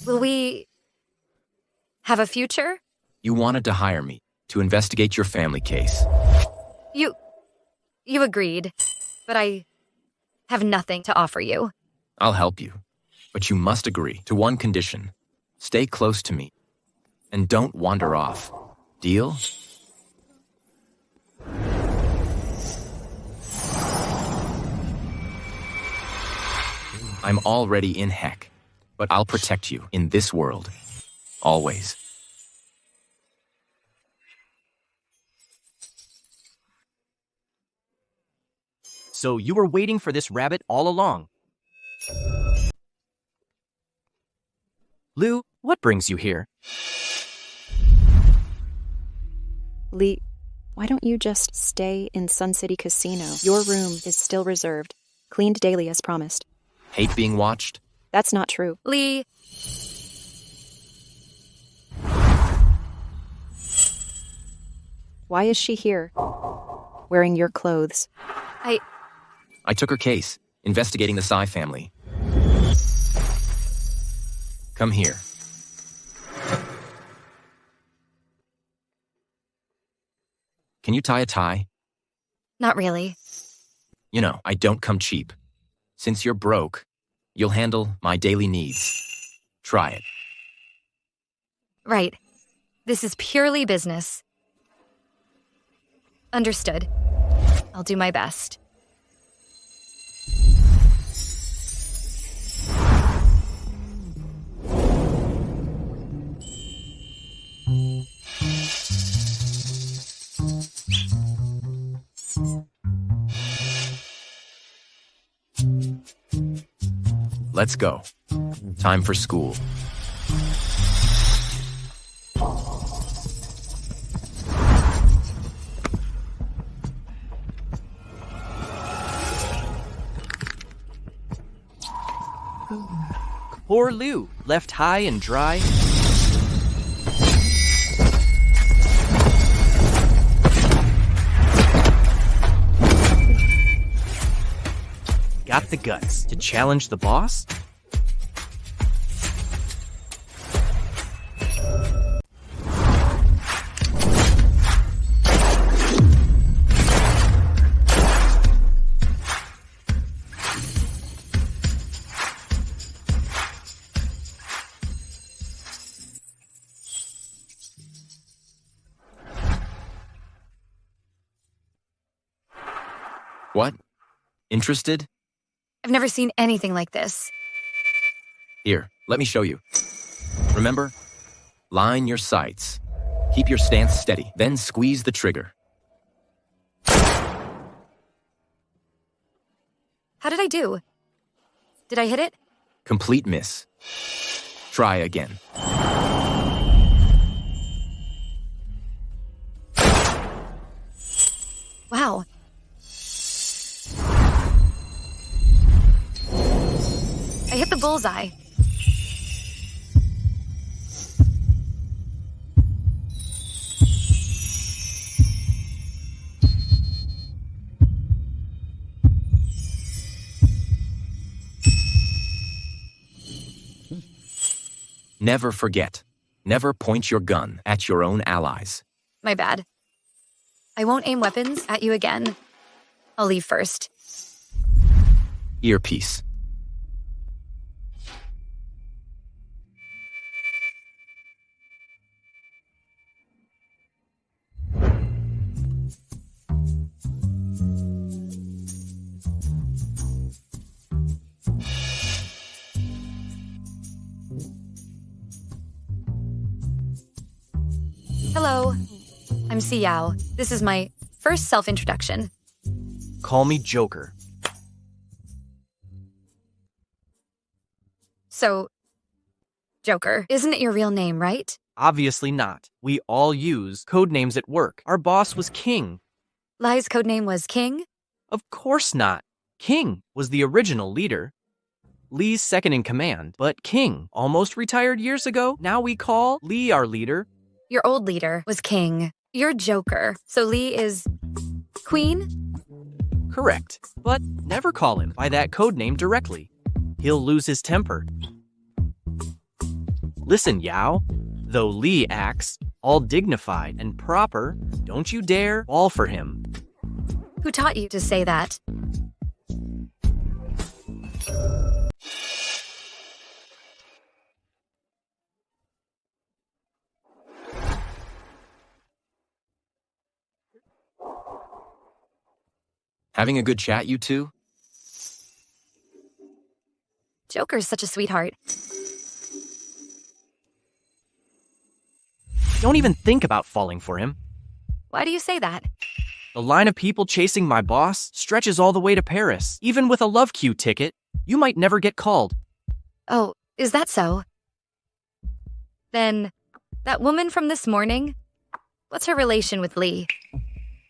Speaker 8: Will we have a future?
Speaker 7: You wanted to hire me to investigate your family case.
Speaker 8: You agreed, but I have nothing to offer you.
Speaker 7: I'll help you, but you must agree to one condition. Stay close to me and don't wander off. Deal? I'm already in heck, but I'll protect you in this world. Always.
Speaker 2: So you were waiting for this rabbit all along. Lu, what brings you here?
Speaker 20: Li, why don't you just stay in Sun City Casino? Your room is still reserved. Cleaned daily as promised.
Speaker 7: Hate being watched?
Speaker 20: That's not true.
Speaker 8: Li.
Speaker 20: Why is she here? Wearing your clothes.
Speaker 7: I took her case, investigating the Tsai family. Come here. Can you tie a tie?
Speaker 8: Not really.
Speaker 7: You know, I don't come cheap. Since you're broke, you'll handle my daily needs. Try it.
Speaker 8: Right. This is purely business. Understood. I'll do my best.
Speaker 7: Let's go. Time for school.
Speaker 2: Poor Lou, left high and dry. Got the guts to challenge the boss?
Speaker 7: What? Interested?
Speaker 8: I've never seen anything like this.
Speaker 7: Here, let me show you. Remember? Line your sights. Keep your stance steady, then squeeze the trigger.
Speaker 8: How did I do? Did I hit it?
Speaker 7: Complete miss. Try again.
Speaker 8: Wow. I hit the bullseye.
Speaker 7: Never forget. Never point your gun at your own allies.
Speaker 8: My bad. I won't aim weapons at you again. I'll leave first.
Speaker 7: Earpiece.
Speaker 8: Hello, I'm Si Yao. This is my first self-introduction.
Speaker 2: Call me Joker.
Speaker 8: So, Joker, isn't it your real name, right?
Speaker 2: Obviously not. We all use code names at work. Our boss was King.
Speaker 8: Lai's codename was King?
Speaker 2: Of course not. King was the original leader. Lee's second in command, but King almost retired years ago. Now we call Lee our leader.
Speaker 8: Your old leader was King. You're Joker, so Lee is Queen?
Speaker 2: Correct, but never call him by that code name directly. He'll lose his temper. Listen, Yao, though Lee acts all dignified and proper, don't you dare fall for him.
Speaker 8: Who taught you to say that?
Speaker 7: Having a good chat, you two?
Speaker 8: Joker's such a sweetheart.
Speaker 2: Don't even think about falling for him.
Speaker 8: Why do you say that?
Speaker 2: The line of people chasing my boss stretches all the way to Paris. Even with a love queue ticket, you might never get called.
Speaker 8: Oh, is that so? Then, that woman from this morning? What's her relation with Lee?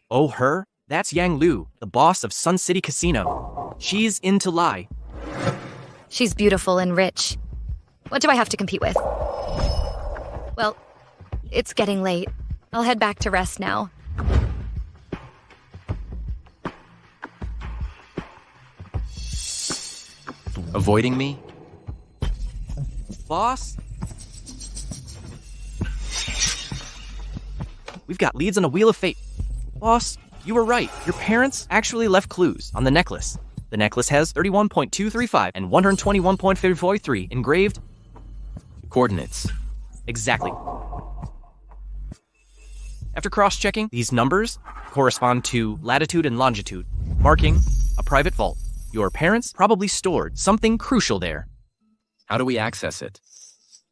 Speaker 2: Oh, her? That's Yang Lu, the boss of Sun City Casino. She's into Lai.
Speaker 8: She's beautiful and rich. What do I have to compete with? Well, it's getting late. I'll head back to rest now.
Speaker 7: Avoiding me?
Speaker 2: Boss? We've got leads on a Wheel of Fate. Boss, you were right. Your parents actually left clues on the necklace. The necklace has 31.235 and 121.543 engraved.
Speaker 7: Coordinates.
Speaker 2: Exactly. After cross-checking, these numbers correspond to latitude and longitude, marking a private vault. Your parents probably stored something crucial there.
Speaker 7: How do we access it?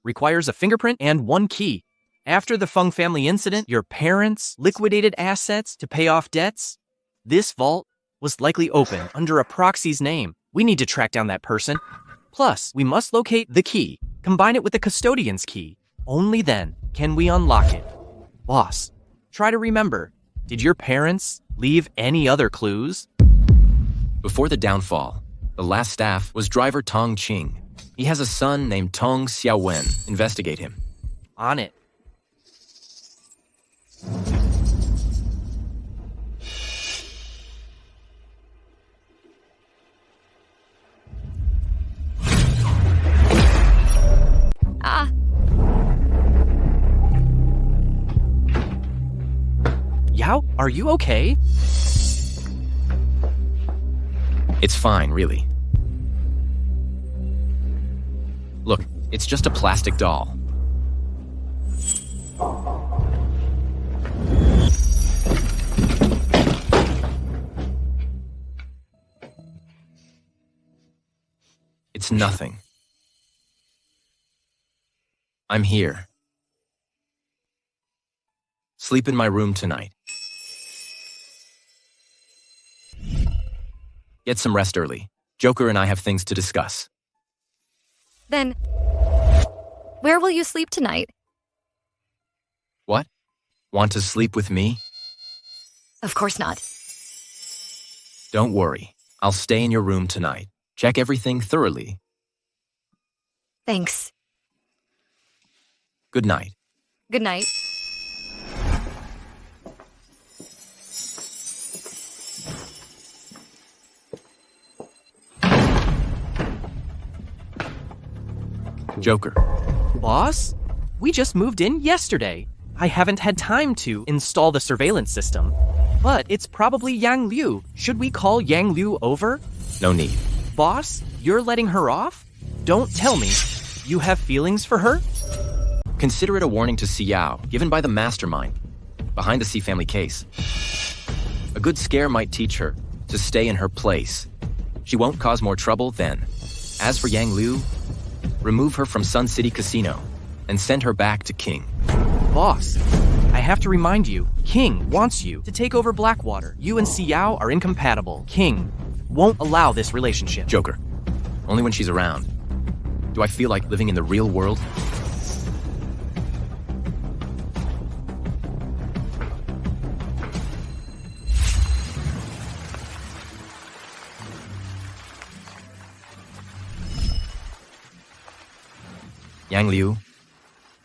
Speaker 2: Requires a fingerprint and one key. After the Feng family incident, your parents liquidated assets to pay off debts. This vault was likely open under a proxy's name. We need to track down that person. Plus, we must locate the key, combine it with the custodian's key. Only then can we unlock it. Boss, try to remember, did your parents leave any other clues?
Speaker 7: Before the downfall, the last staff was driver Tong Qing. He has a son named Tong Xiaowen. Investigate him.
Speaker 2: On it. Yao, are you okay?
Speaker 7: It's fine, really. Look, it's just a plastic doll. It's nothing. I'm here. Sleep in my room tonight. Get some rest early. Joker and I have things to discuss.
Speaker 8: Then, where will you sleep tonight?
Speaker 7: What? Want to sleep with me?
Speaker 8: Of course not.
Speaker 7: Don't worry. I'll stay in your room tonight. Check everything thoroughly.
Speaker 8: Thanks.
Speaker 7: Good night.
Speaker 8: Good night.
Speaker 7: Joker.
Speaker 2: Boss? We just moved in yesterday. I haven't had time to install the surveillance system. But it's probably Yang Liu. Should we call Yang Liu over?
Speaker 7: No need.
Speaker 2: Boss, you're letting her off? Don't tell me. You have feelings for her?
Speaker 7: Consider it a warning to Xiao, given by the mastermind behind the C family case. A good scare might teach her to stay in her place. She won't cause more trouble then. As for Yang Liu, remove her from Sun City Casino and send her back to King.
Speaker 2: Boss, I have to remind you, King wants you to take over Blackwater. You and Xiao are incompatible. King won't allow this relationship.
Speaker 7: Joker, only when she's around. Do I feel like living in the real world? Yang Liu,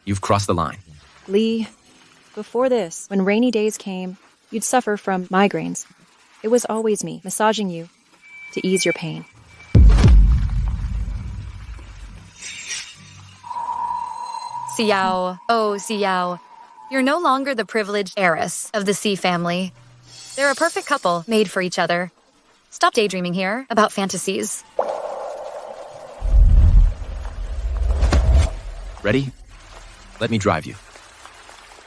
Speaker 7: you've crossed the line.
Speaker 20: Lee, before this, when rainy days came, you'd suffer from migraines. It was always me massaging you to ease your pain.
Speaker 8: Xiao, oh Xiao, you're no longer the privileged heiress of the C family. They're a perfect couple made for each other. Stop daydreaming here about fantasies.
Speaker 7: Ready? Let me drive you.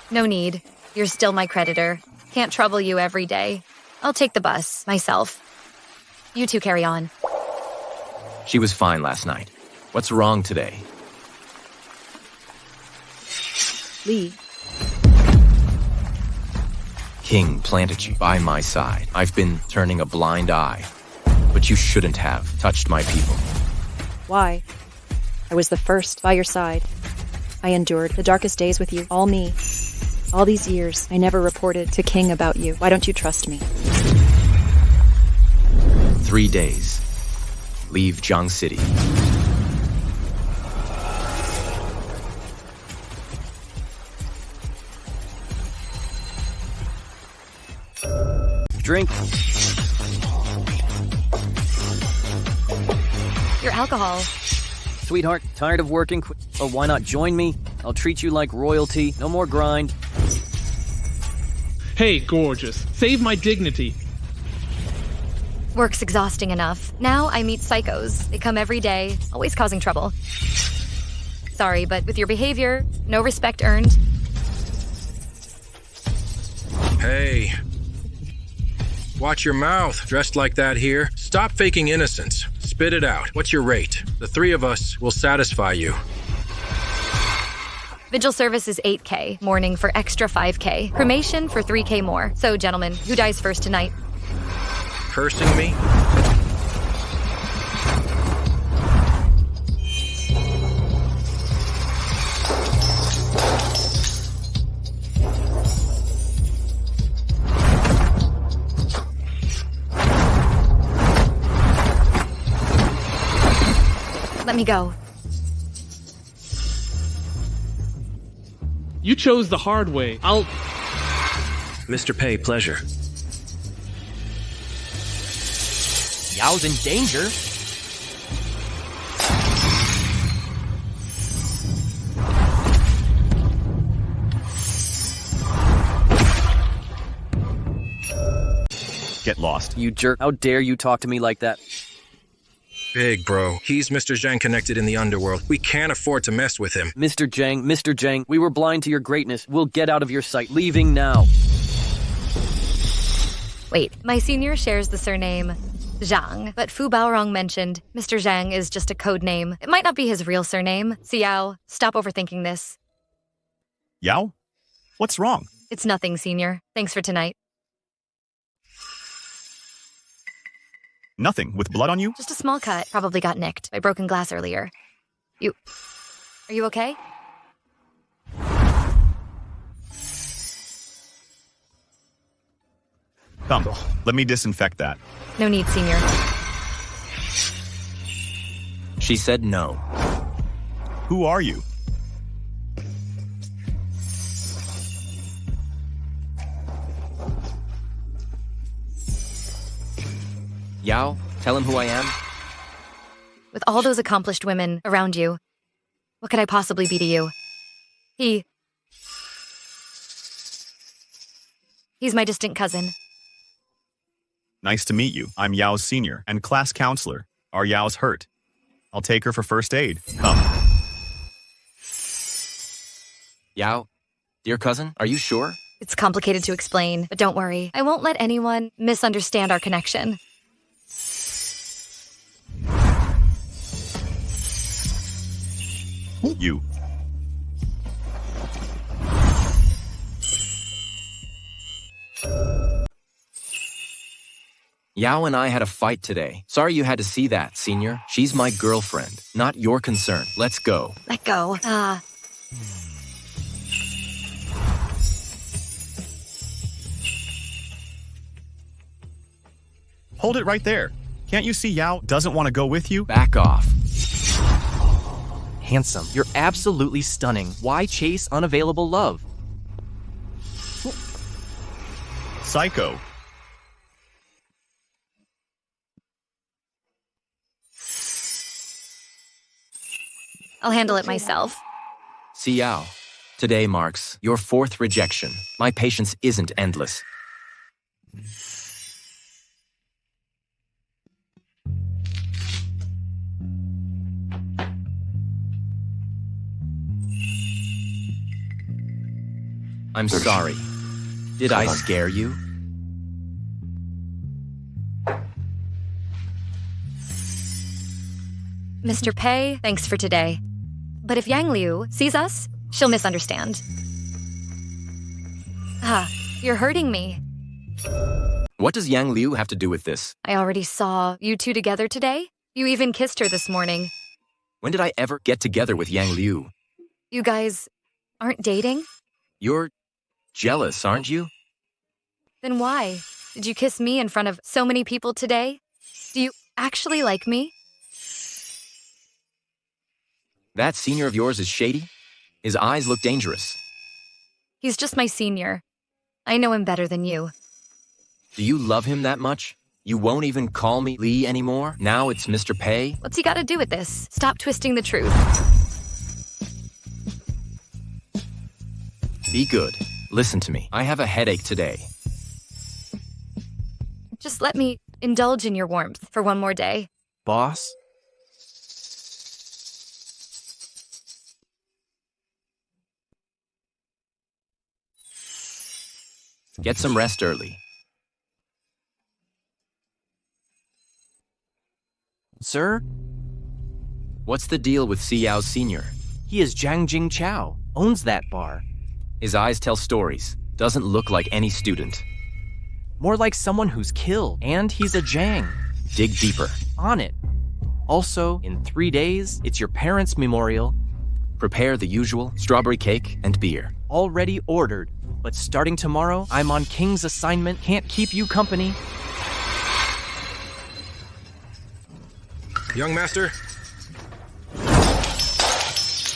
Speaker 8: No need. You're still my creditor. Can't trouble you every day. I'll take the bus, myself. You two carry on.
Speaker 7: She was fine last night. What's wrong today?
Speaker 20: Lee.
Speaker 7: King planted you by my side. I've been turning a blind eye. But you shouldn't have touched my people.
Speaker 20: Why? I was the first by your side. I endured the darkest days with you, all me. All these years, I never reported to King about you. Why don't you trust me?
Speaker 7: 3 days. Leave Jiang City.
Speaker 9: Drink.
Speaker 8: Your alcohol.
Speaker 9: Sweetheart, tired of working? Or why not join me? I'll treat you like royalty. No more grind.
Speaker 6: Hey, gorgeous. Save my dignity.
Speaker 8: Work's exhausting enough. Now I meet psychos. They come every day, always causing trouble. Sorry, but with your behavior, no respect earned.
Speaker 21: Hey. Watch your mouth. Dressed like that here. Stop faking innocence. Spit it out. What's your rate? The 3 of us will satisfy you.
Speaker 8: Vigil service is 8K, mourning for extra 5K, cremation for 3K more. So, gentlemen, who dies first tonight?
Speaker 21: Cursing me?
Speaker 8: Let me go.
Speaker 6: You chose the hard way.
Speaker 13: Mr. Pei, pleasure.
Speaker 2: Yao's in danger.
Speaker 15: Get lost.
Speaker 9: You jerk. How dare you talk to me like that?
Speaker 21: Big bro. He's Mr. Zhang connected in the underworld. We can't afford to mess with him.
Speaker 9: Mr. Zhang, we were blind to your greatness. We'll get out of your sight. Leaving now.
Speaker 8: Wait, my senior shares the surname Zhang, but Fu Baorong mentioned Mr. Zhang is just a code name. It might not be his real surname. Xiao, stop overthinking this.
Speaker 15: Yao? What's wrong?
Speaker 8: It's nothing, senior. Thanks for tonight.
Speaker 15: Nothing. With blood on you?
Speaker 8: Just a small cut. Probably got nicked by broken glass earlier. Are you okay?
Speaker 15: Come, let me disinfect that.
Speaker 8: No need, senior.
Speaker 7: She said no.
Speaker 15: Who are you?
Speaker 7: Yao, tell him who I am.
Speaker 8: With all those accomplished women around you, what could I possibly be to you? He's my distant cousin.
Speaker 15: Nice to meet you. I'm Yao's senior and class counselor. Our Yao's hurt. I'll take her for first aid. Come.
Speaker 7: Yao, dear cousin, are you sure?
Speaker 8: It's complicated to explain, but don't worry. I won't let anyone misunderstand our connection.
Speaker 15: You.
Speaker 7: Yao and I had a fight today. Sorry you had to see that, senior. She's my girlfriend, not your concern. Let's go.
Speaker 8: Let go.
Speaker 15: Hold it right there. Can't you see Yao doesn't want to go with you?
Speaker 7: Back off.
Speaker 2: Handsome. You're absolutely stunning. Why chase unavailable love?
Speaker 15: Psycho.
Speaker 8: I'll handle it myself.
Speaker 7: See Yao. Today marks your 4th rejection. My patience isn't endless. I'm sorry. Did I scare you?
Speaker 8: Mr. Pei, thanks for today. But if Yang Liu sees us, she'll misunderstand. You're hurting me.
Speaker 7: What does Yang Liu have to do with this?
Speaker 8: I already saw you two together today. You even kissed her this morning.
Speaker 7: When did I ever get together with Yang Liu?
Speaker 8: You guys aren't dating?
Speaker 7: You're jealous, aren't you?
Speaker 8: Then why did you kiss me in front of so many people today? Do you actually like me?
Speaker 7: That senior of yours is shady? His eyes look dangerous.
Speaker 8: He's just my senior. I know him better than you.
Speaker 7: Do you love him that much? You won't even call me Lee anymore? Now it's Mr. Pei?
Speaker 8: What's he got to do with this? Stop twisting the truth.
Speaker 7: Be good. Listen to me. I have a headache today.
Speaker 8: Just let me indulge in your warmth for one more day.
Speaker 2: Boss?
Speaker 7: Get some rest early.
Speaker 2: Sir?
Speaker 7: What's the deal with Xiao Sr.?
Speaker 2: He is Zhang Jing Chao, owns that bar.
Speaker 7: His eyes tell stories. Doesn't look like any student.
Speaker 2: More like someone who's killed. And he's a Zhang.
Speaker 7: Dig deeper.
Speaker 2: On it. Also, in 3 days, it's your parents' memorial.
Speaker 7: Prepare the usual strawberry cake and beer.
Speaker 2: Already ordered. But starting tomorrow, I'm on King's assignment. Can't keep you company.
Speaker 21: Young master?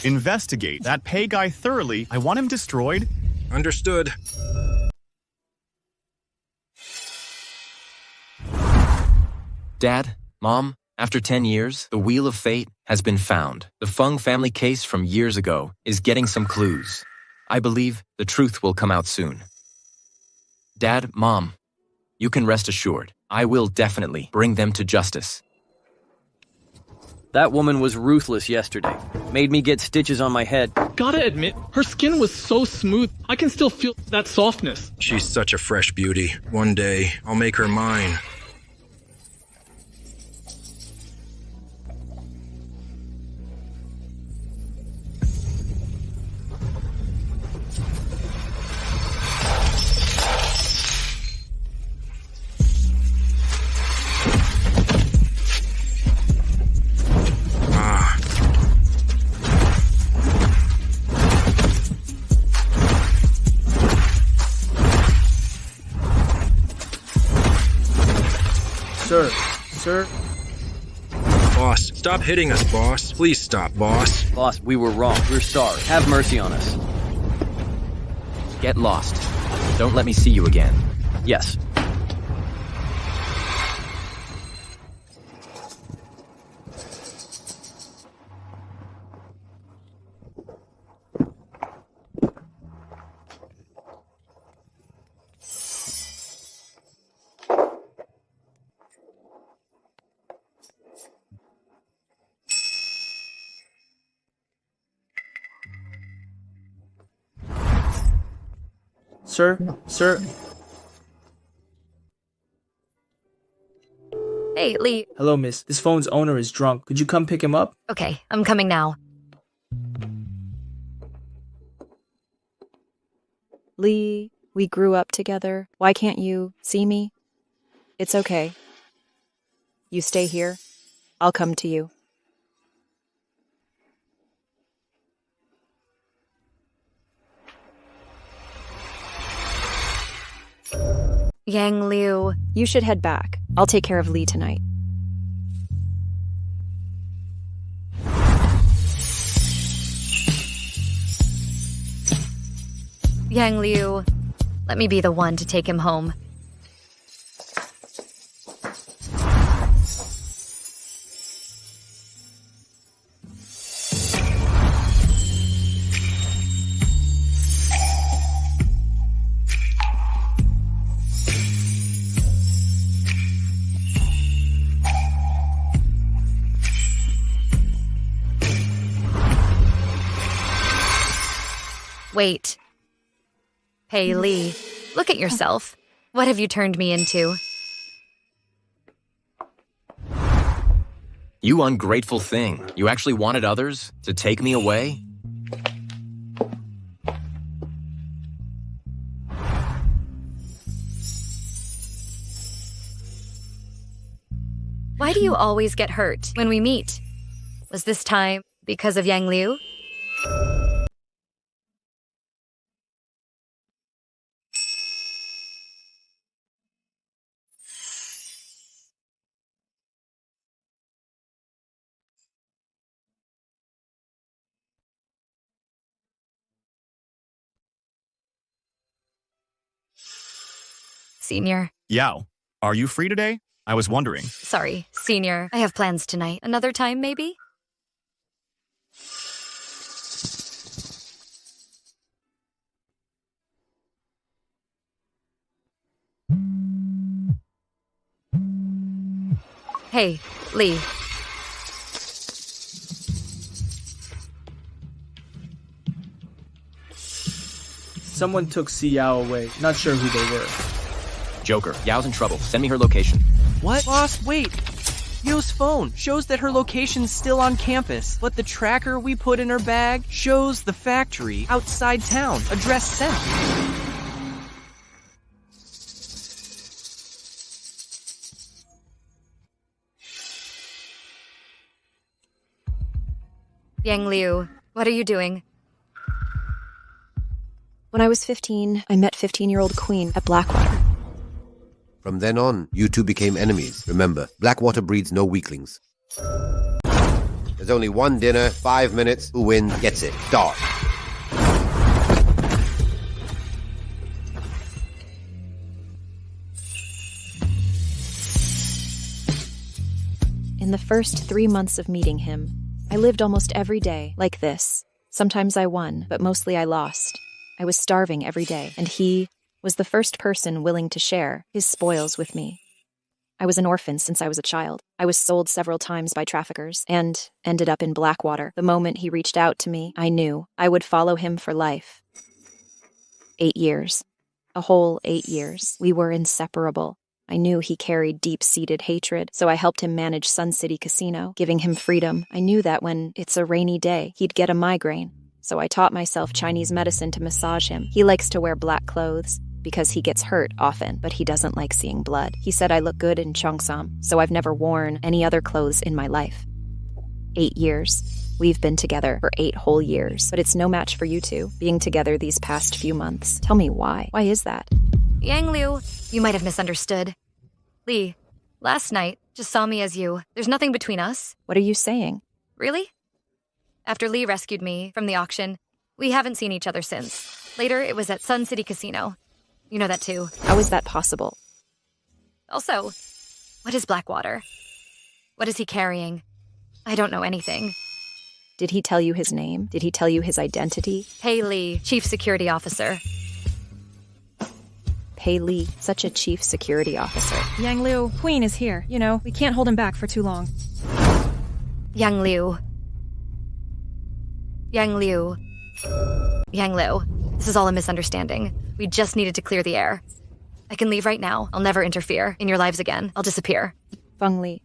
Speaker 15: Investigate that pay guy thoroughly. I want him destroyed.
Speaker 21: Understood.
Speaker 7: Dad, Mom, after 10 years, the Wheel of Fate has been found. The Feng family case from years ago is getting some clues. I believe the truth will come out soon. Dad, Mom, you can rest assured. I will definitely bring them to justice.
Speaker 9: That woman was ruthless yesterday. Made me get stitches on my head.
Speaker 6: Gotta admit, her skin was so smooth, I can still feel that softness.
Speaker 21: She's such a fresh beauty. One day, I'll make her mine.
Speaker 9: Sir?
Speaker 21: Boss, stop hitting us, boss. Please stop, boss.
Speaker 9: Boss, we were wrong. We're sorry. Have mercy on us.
Speaker 7: Get lost. Don't let me see you again.
Speaker 9: Yes.
Speaker 3: Sir?
Speaker 8: Hey, Lee.
Speaker 3: Hello, miss. This phone's owner is drunk. Could you come pick him up?
Speaker 8: Okay, I'm coming now.
Speaker 20: Lee, we grew up together. Why can't you see me? It's okay. You stay here. I'll come to you.
Speaker 8: Yang Liu.
Speaker 20: You should head back. I'll take care of Lee tonight.
Speaker 8: Yang Liu. Let me be the one to take him home. Wait. Hey, Lee, look at yourself. What have you turned me into?
Speaker 7: You ungrateful thing. You actually wanted others to take me away?
Speaker 8: Why do you always get hurt when we meet? Was this time because of Yang Liu? Senior.
Speaker 15: Yao, are you free today? I was wondering.
Speaker 8: Sorry, Senior. I have plans tonight. Another time, maybe? Hey, Lee.
Speaker 3: Someone took Si Yao away. Not sure who they were.
Speaker 7: Joker, Yao's in trouble. Send me her location.
Speaker 2: What? Boss, wait. Yo's phone shows that her location's still on campus, but the tracker we put in her bag shows the factory outside town. Address sent.
Speaker 8: Yang Liu, what are you doing?
Speaker 20: When I was 15, I met 15-year-old Queen at Blackwater.
Speaker 4: From then on, you two became enemies. Remember, Blackwater breeds no weaklings. There's only one dinner, 5 minutes. Who wins gets it. Start.
Speaker 20: In the first 3 months of meeting him, I lived almost every day like this. Sometimes I won, but mostly I lost. I was starving every day, and he was the first person willing to share his spoils with me. I was an orphan since I was a child. I was sold several times by traffickers and ended up in Blackwater. The moment he reached out to me, I knew I would follow him for life. 8 years. A whole 8 years. We were inseparable. I knew he carried deep-seated hatred, so I helped him manage Sun City Casino, giving him freedom. I knew that when it's a rainy day, he'd get a migraine, so I taught myself Chinese medicine to massage him. He likes to wear black clothes because he gets hurt often, but he doesn't like seeing blood. He said I look good in Cheongsam, so I've never worn any other clothes in my life. 8 years. We've been together for 8 whole years, but it's no match for you two, being together these past few months. Tell me why. Why is that?
Speaker 8: Yang Liu, you might have misunderstood. Lee, last night, just saw me as you. There's nothing between us.
Speaker 20: What are you saying?
Speaker 8: Really? After Lee rescued me from the auction, we haven't seen each other since. Later, it was at Sun City Casino. You know that too.
Speaker 20: How is that possible?
Speaker 8: Also, what is Blackwater? What is he carrying? I don't know anything.
Speaker 20: Did he tell you his name? Did he tell you his identity?
Speaker 8: Pei Lee, Chief Security Officer.
Speaker 20: Pei Lee, such a chief security officer.
Speaker 11: Yang Liu, Queen is here. You know, we can't hold him back for too long.
Speaker 8: Yang Liu. Yang Liu. Yang Liu. This is all a misunderstanding. We just needed to clear the air. I can leave right now. I'll never interfere in your lives again. I'll disappear.
Speaker 20: Feng Li,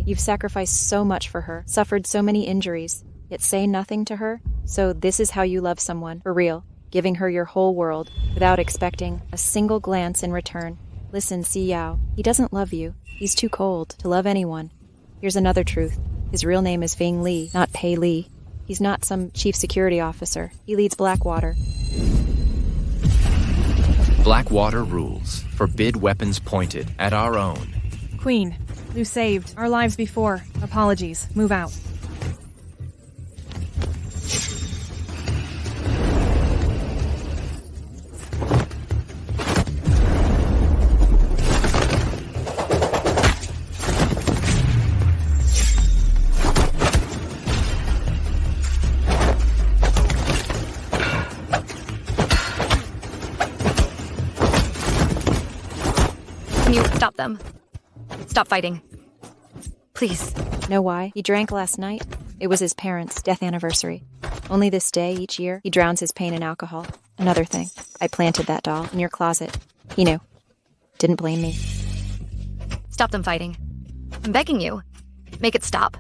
Speaker 20: you've sacrificed so much for her, suffered so many injuries, yet say nothing to her? So this is how you love someone, for real, giving her your whole world, without expecting a single glance in return. Listen, Si Yao, he doesn't love you. He's too cold to love anyone. Here's another truth. His real name is Feng Li, not Pei Li. He's not some chief security officer. He leads Blackwater.
Speaker 7: Blackwater rules. Forbid weapons pointed at our own.
Speaker 11: Queen, you saved our lives before. Apologies. Move out.
Speaker 8: Can you stop them? Stop fighting. Please.
Speaker 20: Know why? He drank last night. It was his parents' death anniversary. Only this day each year, he drowns his pain in alcohol. Another thing, I planted that doll in your closet. He knew. Didn't blame me.
Speaker 8: Stop them fighting. I'm begging you. Make it stop.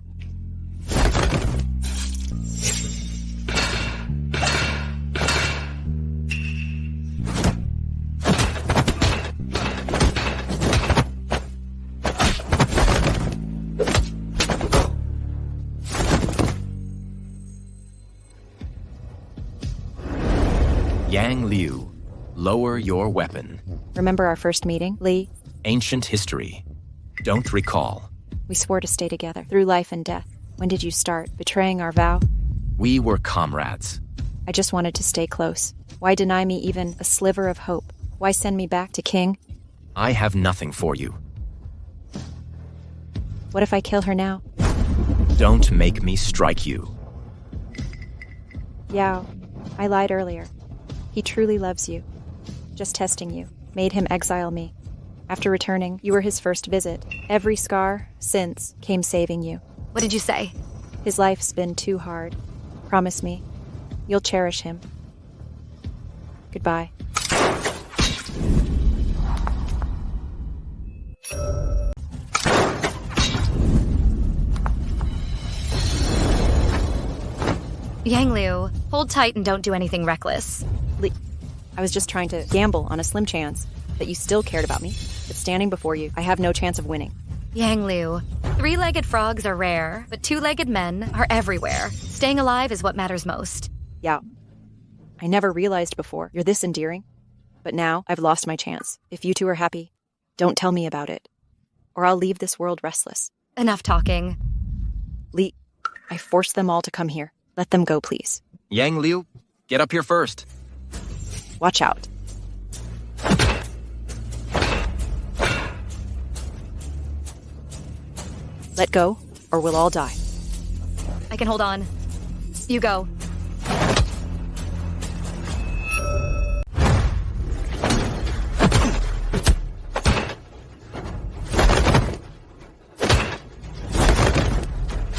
Speaker 7: Yang Liu, lower your weapon.
Speaker 20: Remember our first meeting, Lee?
Speaker 7: Ancient history. Don't recall.
Speaker 20: We swore to stay together, through life and death. When did you start betraying our vow?
Speaker 7: We were comrades.
Speaker 20: I just wanted to stay close. Why deny me even a sliver of hope? Why send me back to King?
Speaker 7: I have nothing for you.
Speaker 20: What if I kill her now?
Speaker 7: Don't make me strike you.
Speaker 20: Yao, I lied earlier. He truly loves you. Just testing you. Made him exile me. After returning, you were his first visit. Every scar since came saving you.
Speaker 8: What did you say?
Speaker 20: His life's been too hard. Promise me, you'll cherish him. Goodbye.
Speaker 8: Yang Liu, hold tight and don't do anything reckless.
Speaker 20: I was just trying to gamble on a slim chance that you still cared about me, but standing before you, I have no chance of winning.
Speaker 8: Yang Liu, 3-legged frogs are rare, but 2-legged men are everywhere. Staying alive is what matters most.
Speaker 20: Yao, I never realized before you're this endearing, but now I've lost my chance. If you two are happy, don't tell me about it, or I'll leave this world restless.
Speaker 8: Enough talking.
Speaker 20: Lee, I forced them all to come here. Let them go, please.
Speaker 7: Yang Liu, get up here first.
Speaker 20: Watch out. Let go, or we'll all die.
Speaker 8: I can hold on. You go.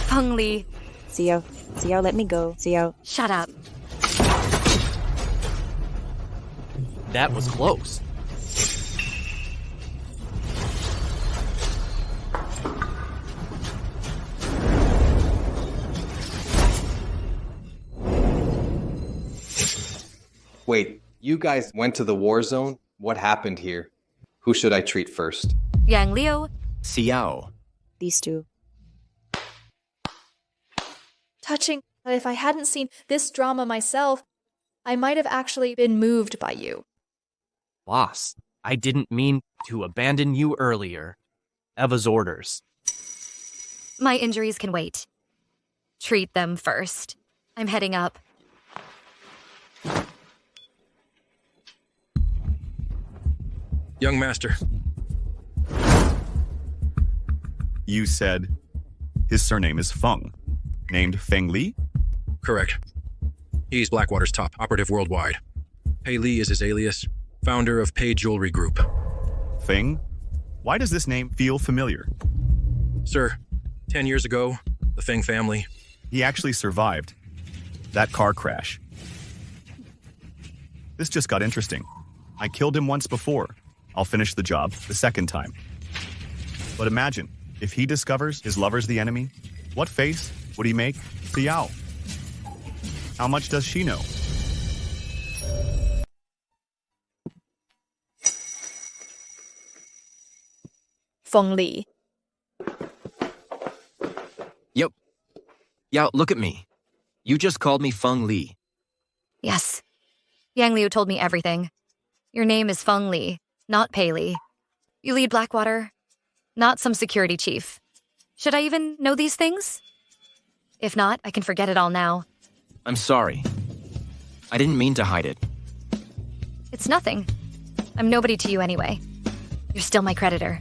Speaker 8: Feng Li.
Speaker 20: Xiao, let me go. Xiao.
Speaker 8: Shut up.
Speaker 2: That was close.
Speaker 1: Wait, you guys went to the war zone? What happened here? Who should I treat first?
Speaker 8: Yang Liu.
Speaker 7: Xiao.
Speaker 20: These two.
Speaker 22: Touching, but if I hadn't seen this drama myself, I might have actually been moved by you.
Speaker 2: Boss, I didn't mean to abandon you earlier. Eva's orders.
Speaker 8: My injuries can wait. Treat them first. I'm heading up.
Speaker 21: Young master.
Speaker 15: You said his surname is Feng, named Feng Li?
Speaker 21: Correct. He's Blackwater's top operative worldwide. Pei Li is his alias, founder of Pei Jewelry Group.
Speaker 15: Feng? Why does this name feel familiar?
Speaker 21: Sir, 10 years ago, the Feng family...
Speaker 15: He actually survived that car crash. This just got interesting. I killed him once before. I'll finish the job the second time. But imagine, if he discovers his lover's the enemy, what face would he make to Yao? How much does she know?
Speaker 22: Feng Li.
Speaker 7: Yep. Yao, look at me. You just called me Feng Li.
Speaker 8: Yes. Yang Liu told me everything. Your name is Feng Li, not Pei Li. You lead Blackwater, not some security chief. Should I even know these things? If not, I can forget it all now.
Speaker 7: I'm sorry. I didn't mean to hide it.
Speaker 8: It's nothing. I'm nobody to you anyway. You're still my creditor.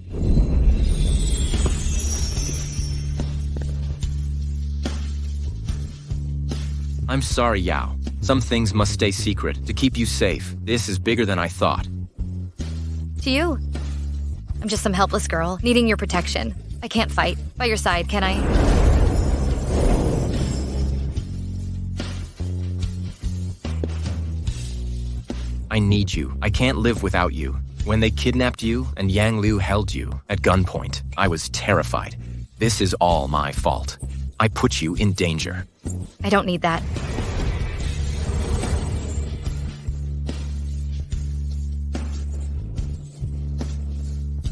Speaker 7: I'm sorry, Yao. Some things must stay secret to keep you safe. This is bigger than I thought.
Speaker 8: To you. I'm just some helpless girl needing your protection. I can't fight. By your side, can I?
Speaker 7: I need you. I can't live without you. When they kidnapped you and Yang Liu held you at gunpoint, I was terrified. This is all my fault. I put you in danger.
Speaker 8: I don't need that.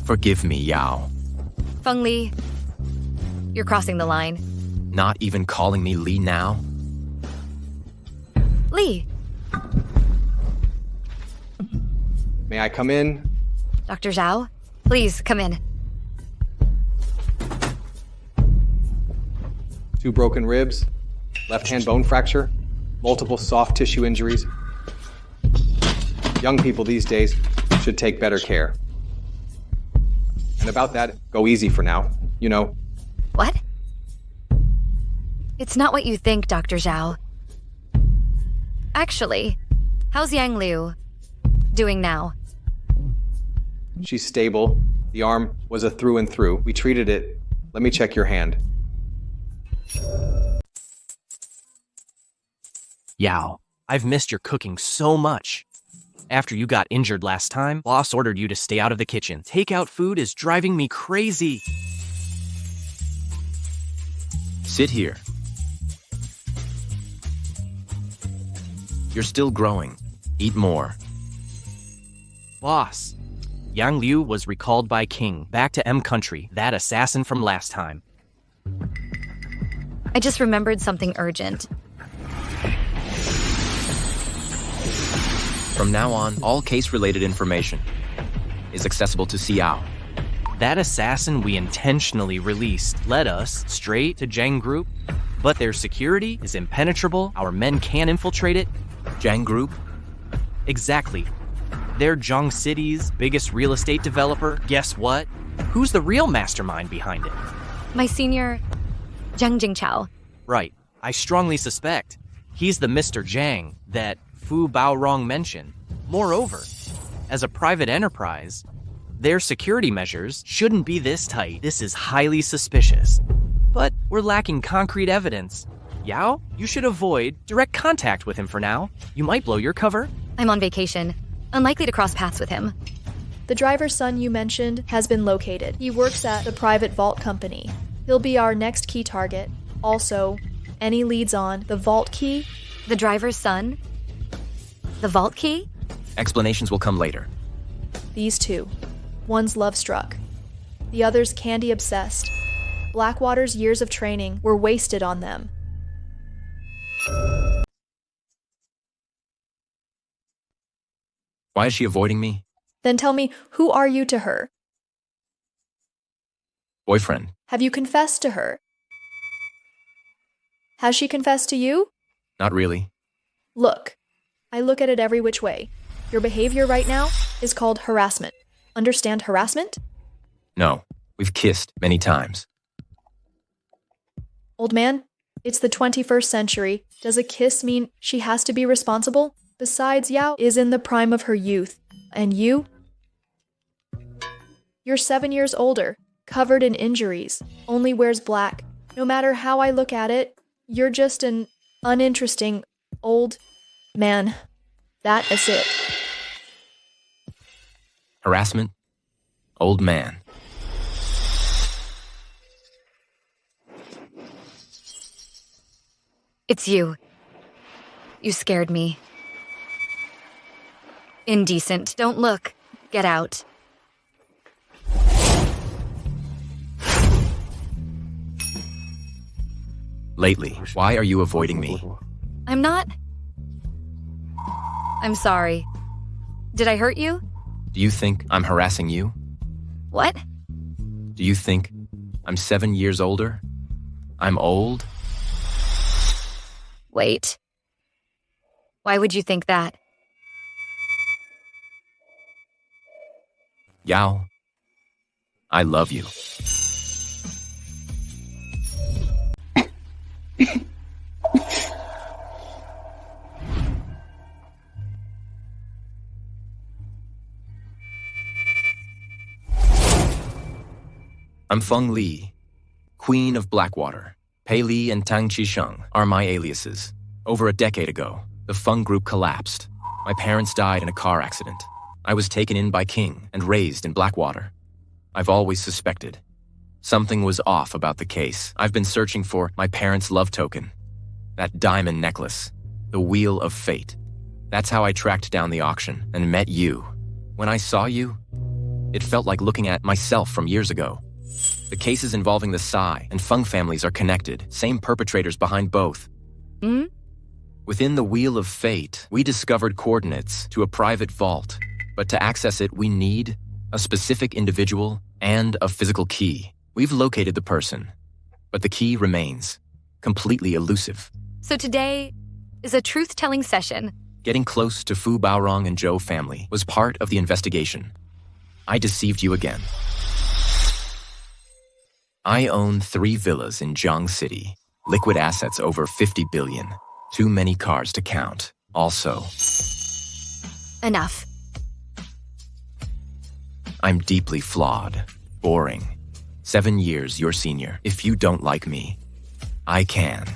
Speaker 7: Forgive me, Yao.
Speaker 8: Feng Li, you're crossing the line.
Speaker 7: Not even calling me Li now?
Speaker 8: Li.
Speaker 1: May I come in?
Speaker 8: Dr. Zhou, please come in.
Speaker 1: 2 broken ribs, left hand bone fracture, multiple soft tissue injuries. Young people these days should take better care. And about that, go easy for now. You know.
Speaker 8: What? It's not what you think, Dr. Zhou. Actually, how's Yang Liu doing now?
Speaker 1: She's stable. The arm was a through and through. We treated it. Let me check your hand.
Speaker 2: Yao, I've missed your cooking so much. After you got injured last time, boss ordered you to stay out of the kitchen. Takeout food is driving me crazy.
Speaker 7: Sit here. You're still growing. Eat more.
Speaker 2: Boss, Yang Liu was recalled by King back to M Country, that assassin from last time.
Speaker 8: I just remembered something urgent.
Speaker 7: From now on, all case-related information is accessible to Xiao.
Speaker 2: That assassin we intentionally released led us straight to Zhang Group but their security is impenetrable. Our men can't infiltrate it.
Speaker 7: Zhang Group?
Speaker 2: Exactly. They're Zhang City's biggest real estate developer. Guess what? Who's the real mastermind behind it?
Speaker 8: My senior, Zhang Jingchao.
Speaker 2: Right. I strongly suspect he's the Mr. Zhang that Fu Baorong mentioned. Moreover, as a private enterprise, their security measures shouldn't be this tight. This is highly suspicious. But we're lacking concrete evidence. Yao, you should avoid direct contact with him for now. You might blow your cover.
Speaker 8: I'm on vacation. Unlikely to cross paths with him.
Speaker 22: The driver's son you mentioned has been located. He works at the private vault company. He'll be our next key target. Also, any leads on the vault key?
Speaker 8: The driver's son? The vault key?
Speaker 7: Explanations will come later.
Speaker 22: These two. One's love-struck. The other's candy-obsessed. Blackwater's years of training were wasted on them.
Speaker 7: Why is she avoiding me?
Speaker 22: Then tell me, who are you to her?
Speaker 7: Boyfriend.
Speaker 22: Have you confessed to her? Has she confessed to you?
Speaker 7: Not really.
Speaker 22: Look, I look at it every which way. Your behavior right now is called harassment. Understand harassment?
Speaker 7: No. We've kissed many times.
Speaker 22: Old man, it's the 21st century. Does a kiss mean she has to be responsible? Besides, Yao is in the prime of her youth. And you? You're 7 years older, covered in injuries, only wears black. No matter how I look at it, you're just an uninteresting old man. That is it.
Speaker 7: Harassment? Old man.
Speaker 8: It's you. You scared me. Indecent. Don't look. Get out.
Speaker 7: Lately, why are you avoiding me?
Speaker 8: I'm not. I'm sorry. Did I hurt you?
Speaker 7: Do you think I'm harassing you?
Speaker 8: What?
Speaker 7: Do you think I'm 7 years older? I'm old?
Speaker 8: Wait. Why would you think that?
Speaker 7: Yao, I love you. I'm Feng Li, Queen of Blackwater. Pei Li and Tang Qisheng are my aliases. Over a decade ago, the Feng Group collapsed. My parents died in a car accident. I was taken in by King and raised in Blackwater. I've always suspected. Something was off about the case. I've been searching for my parents' love token. That diamond necklace. The Wheel of Fate. That's how I tracked down the auction and met you. When I saw you, it felt like looking at myself from years ago. The cases involving the Sai and Feng families are connected. Same perpetrators behind both. Within the Wheel of Fate, we discovered coordinates to a private vault. But to access it, we need a specific individual and a physical key. We've located the person, but the key remains completely elusive.
Speaker 8: So today is a truth-telling session.
Speaker 7: Getting close to Fu Baorong and Zhou family was part of the investigation. I deceived you again. I own 3 villas in Zhang City. Liquid assets over 50 billion. Too many cars to count. Also,
Speaker 8: Enough.
Speaker 7: I'm deeply flawed. Boring. 7 years your senior. If you don't like me, I can.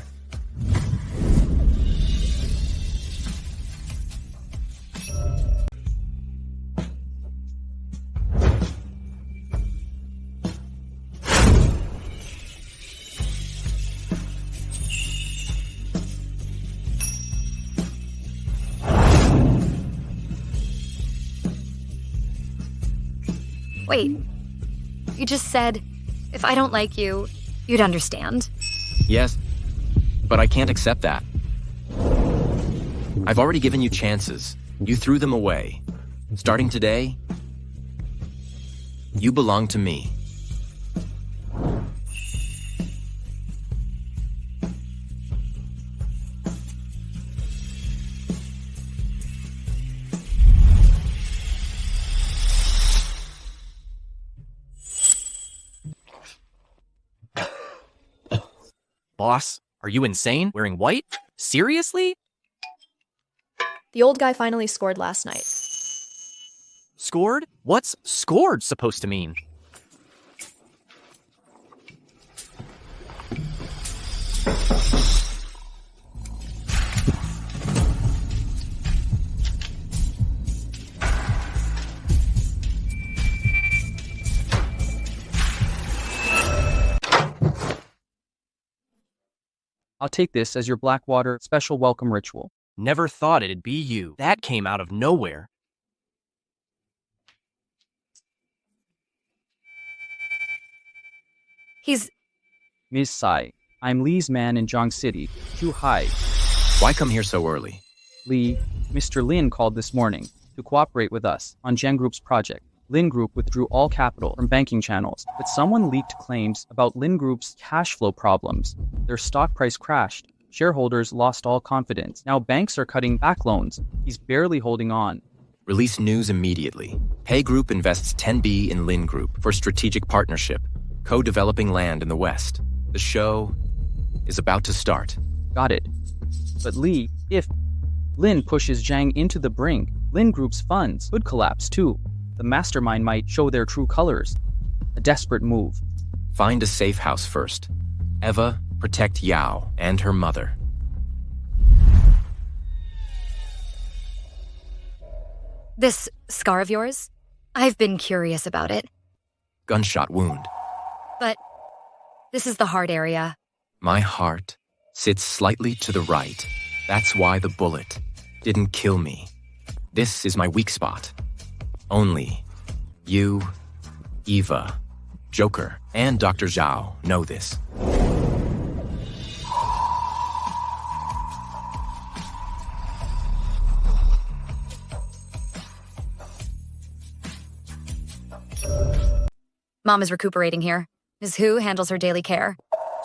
Speaker 8: Wait. You just said, if I don't like you, you'd understand.
Speaker 7: Yes, but I can't accept that. I've already given you chances. You threw them away. Starting today, you belong to me.
Speaker 2: Boss, are you insane? Wearing white? Seriously?
Speaker 22: The old guy finally scored last night.
Speaker 2: Scored? What's scored supposed to mean?
Speaker 5: I'll take this as your Blackwater special welcome ritual.
Speaker 2: Never thought it'd be you. That came out of nowhere.
Speaker 22: He's...
Speaker 5: Ms. Sai, I'm Lee's man in Zhang City, Zhuhai.
Speaker 7: Why come here so early?
Speaker 5: Lee, Mr. Lin called this morning to cooperate with us on Zhang Group's project. Lin Group withdrew all capital from banking channels, but someone leaked claims about Lin Group's cash flow problems. Their stock price crashed. Shareholders lost all confidence. Now banks are cutting back loans. He's barely holding on.
Speaker 7: Release news immediately. Pay Group invests 10B in Lin Group for strategic partnership, co-developing land in the West. The show is about to start.
Speaker 5: Got it. But Lee, if Lin pushes Zhang into the brink, Lin Group's funds could collapse too. The mastermind might show their true colors. A desperate move.
Speaker 7: Find a safe house first. Eva, protect Yao and her mother.
Speaker 8: This scar of yours? I've been curious about it.
Speaker 7: Gunshot wound.
Speaker 8: But this is the heart area.
Speaker 7: My heart sits slightly to the right. That's why the bullet didn't kill me. This is my weak spot. Only you, Eva, Joker, and Dr. Zhao know this.
Speaker 8: Mom is recuperating here. Ms. Hu handles her daily care.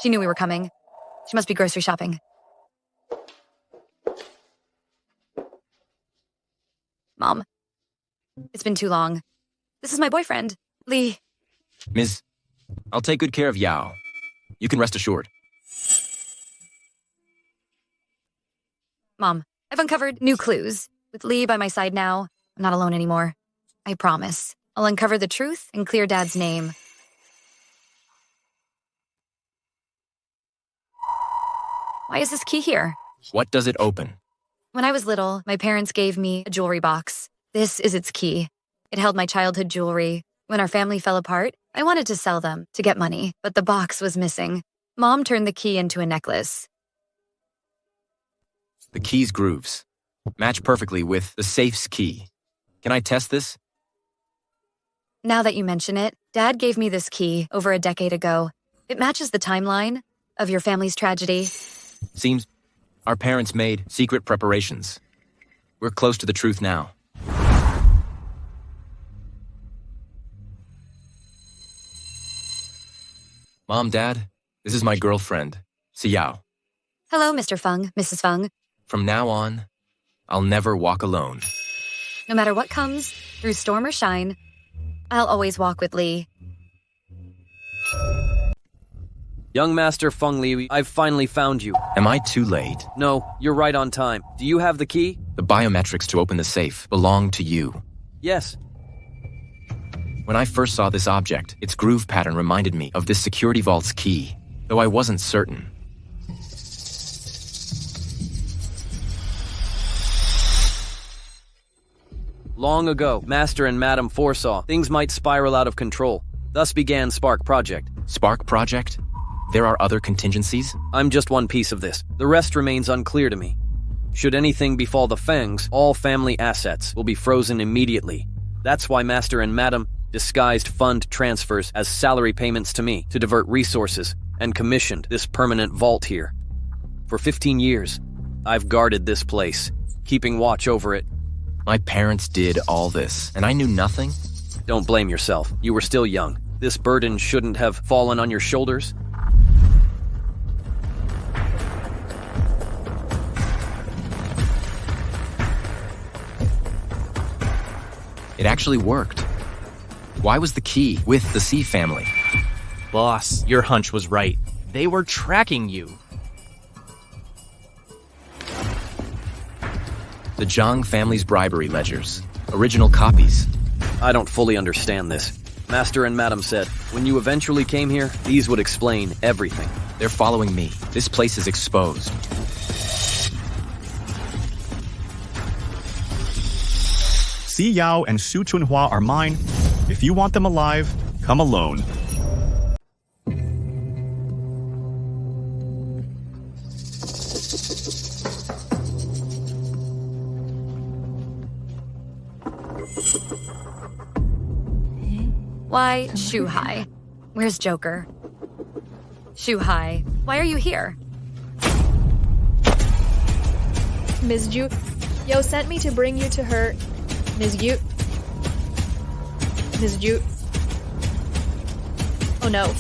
Speaker 8: She knew we were coming. She must be grocery shopping. Mom. It's been too long. This is my boyfriend, Lee.
Speaker 7: Ms., I'll take good care of Yao. You can rest assured.
Speaker 8: Mom, I've uncovered new clues. With Lee by my side now, I'm not alone anymore. I promise. I'll uncover the truth and clear Dad's name. Why is this key here?
Speaker 7: What does it open?
Speaker 8: When I was little, my parents gave me a jewelry box. This is its key. It held my childhood jewelry. When our family fell apart, I wanted to sell them to get money, but the box was missing. Mom turned the key into a necklace.
Speaker 7: The key's grooves match perfectly with the safe's key. Can I test this?
Speaker 8: Now that you mention it, Dad gave me this key over a decade ago. It matches the timeline of your family's tragedy.
Speaker 7: Seems our parents made secret preparations. We're close to the truth now. Mom, Dad, this is my girlfriend, Xiao.
Speaker 8: Hello, Mr. Feng, Mrs. Feng.
Speaker 7: From now on, I'll never walk alone.
Speaker 8: No matter what comes, through storm or shine, I'll always walk with Lee.
Speaker 9: Young Master Feng Li, I've finally found you.
Speaker 7: Am I too late?
Speaker 9: No, you're right on time. Do you have the key?
Speaker 7: The biometrics to open the safe belong to you.
Speaker 9: Yes.
Speaker 7: When I first saw this object, its groove pattern reminded me of this security vault's key, though I wasn't certain.
Speaker 9: Long ago, Master and Madam foresaw things might spiral out of control. Thus began Spark Project.
Speaker 7: Spark Project? There are other contingencies?
Speaker 9: I'm just one piece of this. The rest remains unclear to me. Should anything befall the Fangs, all family assets will be frozen immediately. That's why Master and Madam disguised fund transfers as salary payments to me to divert resources and commissioned this permanent vault here. For 15 years, I've guarded this place, keeping watch over it.
Speaker 7: My parents did all this, and I knew nothing?
Speaker 9: Don't blame yourself. You were still young. This burden shouldn't have fallen on your shoulders.
Speaker 7: It actually worked. Why was the key with the C family?
Speaker 2: Boss, your hunch was right. They were tracking you.
Speaker 7: The Zhang family's bribery ledgers. Original copies.
Speaker 9: I don't fully understand this. Master and Madam said, when you eventually came here, these would explain everything.
Speaker 7: They're following me. This place is exposed.
Speaker 15: Si Yao and Su Chunhua are mine. If you want them alive, come alone.
Speaker 8: Why, Shuhai? Where's Joker? Shuhai, why are you here?
Speaker 22: Ms. Ju... Yo sent me to bring you to her... Ms. Yu... Ms. Ju... Oh no.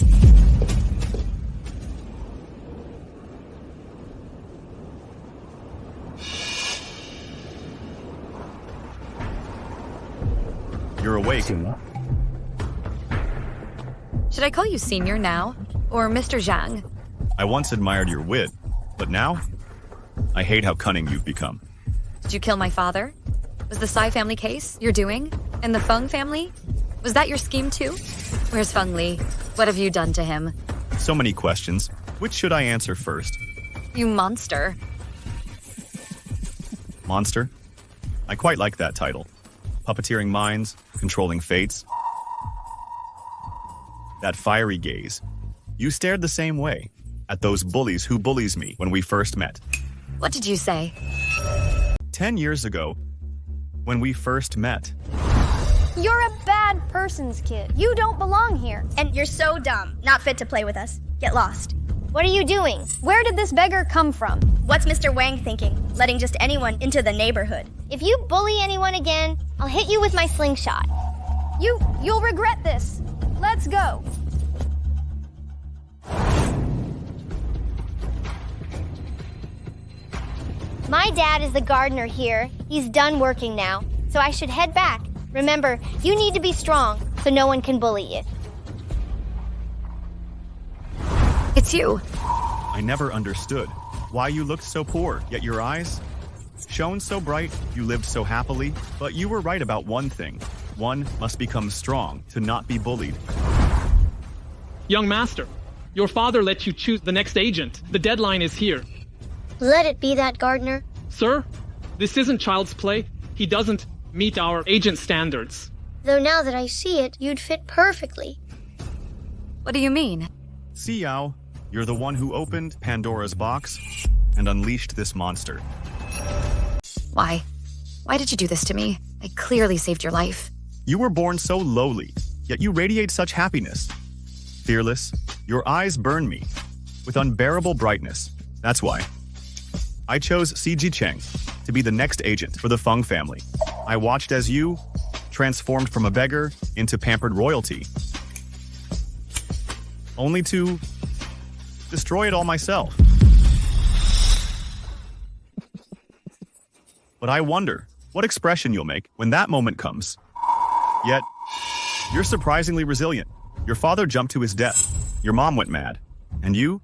Speaker 15: You're awake.
Speaker 8: Should I call you Senior now? Or Mr. Zhang?
Speaker 15: I once admired your wit, but now I hate how cunning you've become.
Speaker 8: Did you kill my father? Was the Tsai family case you're doing? And the Feng family? Was that your scheme too? Where's Feng Li? What have you done to him?
Speaker 15: So many questions. Which should I answer first?
Speaker 8: You monster.
Speaker 15: Monster? I quite like that title. Puppeteering minds, controlling fates. That fiery gaze. You stared the same way at those bullies who bullies me when we first met.
Speaker 8: What did you say?
Speaker 15: 10 years ago, when we first met.
Speaker 17: You're a bad person's kid. You don't belong here. And you're so dumb. Not fit to play with us. Get lost. What are you doing? Where did this beggar come from? What's Mr. Wang thinking? Letting just anyone into the neighborhood. If you bully anyone again, I'll hit you with my slingshot. You'll regret this. Let's go. My dad is the gardener here. He's done working now, so I should head back. Remember, you need to be strong so no one can bully you.
Speaker 8: It's you.
Speaker 15: I never understood why you looked so poor, yet your eyes shone so bright, you lived so happily. But you were right about one thing. One must become strong to not be bullied.
Speaker 6: Young master, your father let you choose the next agent. The deadline is here.
Speaker 17: Let it be that, gardener.
Speaker 6: Sir, this isn't child's play. He doesn't meet our agent standards.
Speaker 17: Though now that I see it, you'd fit perfectly.
Speaker 8: What do you mean?
Speaker 15: Si Yao, you're the one who opened Pandora's box and unleashed this monster.
Speaker 8: Why? Why did you do this to me? I clearly saved your life.
Speaker 15: You were born so lowly, yet you radiate such happiness. Fearless, your eyes burn me with unbearable brightness. That's why I chose CG Cheng to be the next agent for the Feng family. I watched as you transformed from a beggar into pampered royalty, only to destroy it all myself. But I wonder what expression you'll make when that moment comes. Yet, you're surprisingly resilient. Your father jumped to his death. Your mom went mad. And you?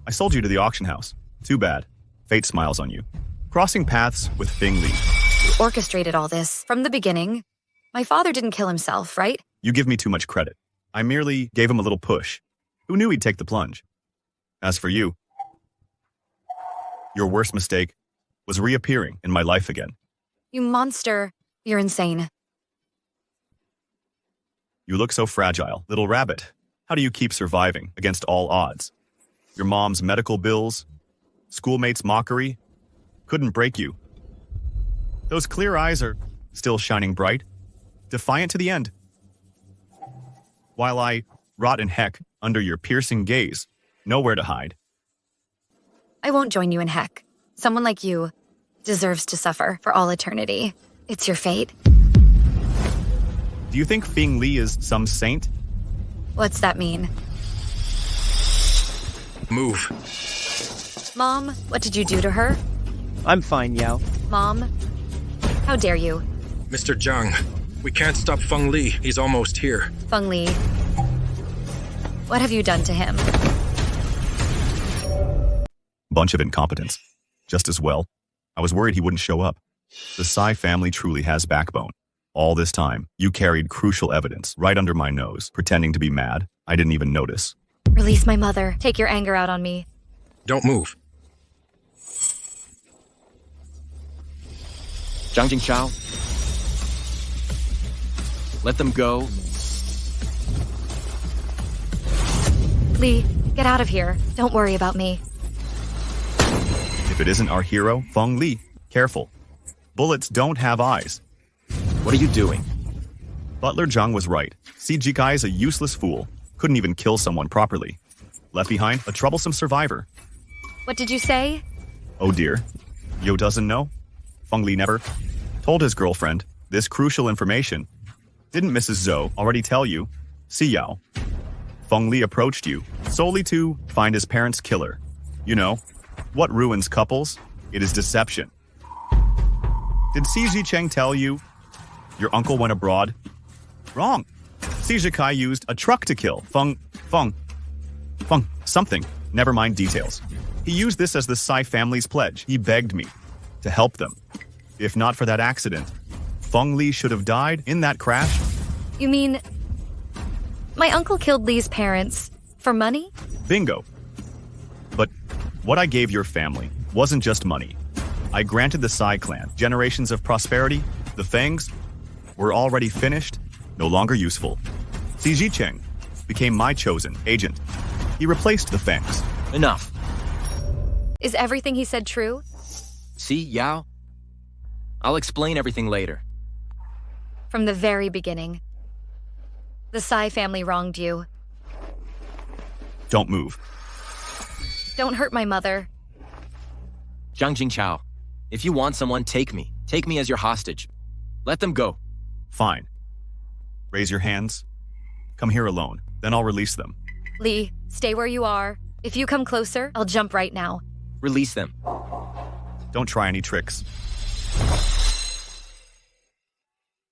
Speaker 15: I sold you to the auction house. Too bad. Fate smiles on you. Crossing paths with Feng Li.
Speaker 8: You orchestrated all this from the beginning. My father didn't kill himself, right?
Speaker 15: You give me too much credit. I merely gave him a little push. Who knew he'd take the plunge? As for you, your worst mistake was reappearing in my life again.
Speaker 8: You monster. You're insane.
Speaker 15: You look so fragile, little rabbit. How do you keep surviving against all odds? Your mom's medical bills, schoolmates' mockery, couldn't break you. Those clear eyes are still shining bright, defiant to the end. While I rot in heck under your piercing gaze, nowhere to hide.
Speaker 8: I won't join you in heck. Someone like you deserves to suffer for all eternity. It's your fate.
Speaker 15: Do you think Feng Li is some saint?
Speaker 8: What's that mean?
Speaker 21: Move.
Speaker 8: Mom, what did you do to her?
Speaker 3: I'm fine, Yao.
Speaker 8: Mom, how dare you?
Speaker 21: Mr. Zhang, we can't stop Feng Li. He's almost here.
Speaker 8: Feng Li, what have you done to him?
Speaker 15: Bunch of incompetence. Just as well. I was worried he wouldn't show up. The Tsai family truly has backbone. All this time, you carried crucial evidence right under my nose, pretending to be mad. I didn't even notice.
Speaker 8: Release my mother. Take your anger out on me.
Speaker 21: Don't move.
Speaker 7: Zhang Jingchao, let them go.
Speaker 8: Lee, get out of here. Don't worry about me.
Speaker 15: If it isn't our hero, Feng Li, careful. Bullets don't have eyes.
Speaker 7: What are you doing?
Speaker 15: Butler Zhang was right. Kai is a useless fool. Couldn't even kill someone properly. Left behind, a troublesome survivor.
Speaker 8: What did you say?
Speaker 15: Oh dear. Yo doesn't know? Feng Li never told his girlfriend this crucial information. Didn't Mrs. Zhou already tell you? Si Yao. Feng Li approached you solely to find his parents' killer. You know, what ruins couples? It is deception. Did Si Cheng tell you your uncle went abroad? Wrong. Si Kai used a truck to kill Feng, something. Never mind details. He used this as the Tsai family's pledge. He begged me to help them. If not for that accident, Feng Li should have died in that crash.
Speaker 8: You mean... my uncle killed Lee's parents for money?
Speaker 15: Bingo. But what I gave your family wasn't just money. I granted the Tsai clan generations of prosperity. The Fangs were already finished, no longer useful. Si Cheng became my chosen agent. He replaced the Fangs.
Speaker 7: Enough.
Speaker 8: Is everything he said true?
Speaker 7: See, Yao? I'll explain everything later.
Speaker 8: From the very beginning. The Tsai family wronged you.
Speaker 15: Don't move.
Speaker 8: Don't hurt my mother.
Speaker 7: Zhang Jingchao, if you want someone, take me. Take me as your hostage. Let them go.
Speaker 15: Fine. Raise your hands. Come here alone. Then I'll release them.
Speaker 8: Lee, stay where you are. If you come closer, I'll jump right now.
Speaker 7: Release them.
Speaker 15: Don't try any tricks.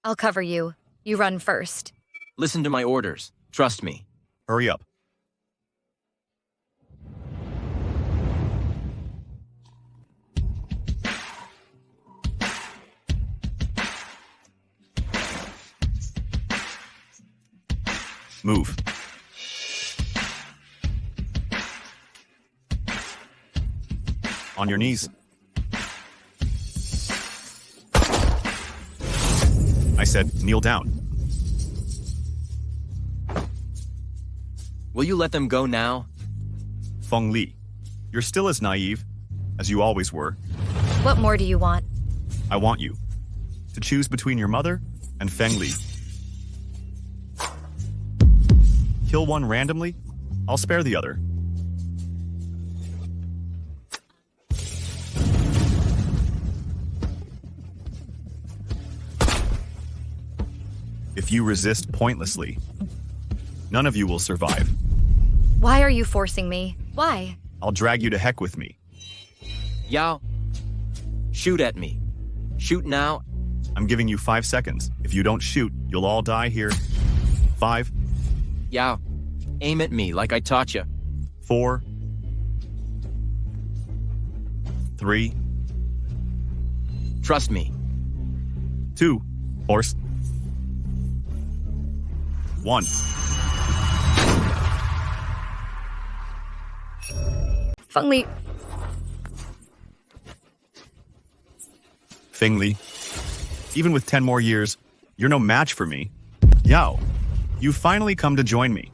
Speaker 8: I'll cover you. You run first.
Speaker 7: Listen to my orders. Trust me.
Speaker 15: Hurry up. Move. On your knees. I said, kneel down.
Speaker 7: Will you let them go now?
Speaker 15: Feng Li, you're still as naive as you always were.
Speaker 8: What more do you want?
Speaker 15: I want you to choose between your mother and Feng Li. Kill one randomly, I'll spare the other. If you resist pointlessly, none of you will survive.
Speaker 8: Why are you forcing me? Why?
Speaker 15: I'll drag you to heck with me.
Speaker 7: Yao, shoot at me. Shoot now.
Speaker 15: I'm giving you 5 seconds. If you don't shoot, you'll all die here. 5.
Speaker 7: Yao, aim at me like I taught you.
Speaker 15: 4. 3.
Speaker 7: Trust me.
Speaker 15: 2. Horse. 1.
Speaker 8: Feng Li.
Speaker 15: Feng Li. Even with 10 more years, you're no match for me. Yao, you've finally come to join me.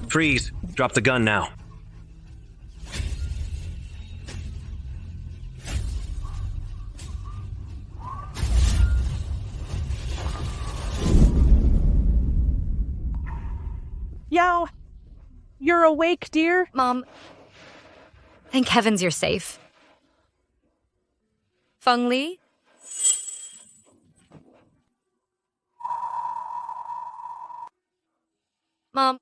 Speaker 13: Freeze. Drop the gun now.
Speaker 10: Yao, you're awake, dear?
Speaker 8: Mom, thank heavens you're safe. Feng Li? Mom,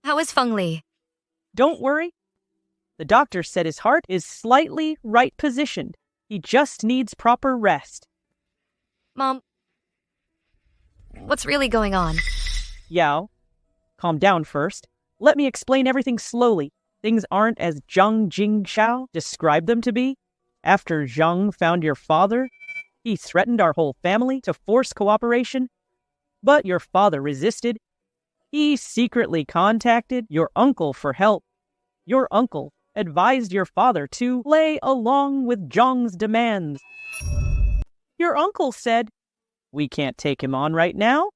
Speaker 8: how is Feng Li?
Speaker 10: Don't worry. The doctor said his heart is slightly right positioned. He just needs proper rest.
Speaker 8: Mom, what's really going on?
Speaker 10: Yao, calm down first. Let me explain everything slowly. things aren't as Zhang Jingshao described them to be? After Zhang found your father, he threatened our whole family to force cooperation, but your father resisted. He secretly contacted your uncle for help. Your uncle advised your father to play along with Zhang's demands. Your uncle said, "We can't take him on right now."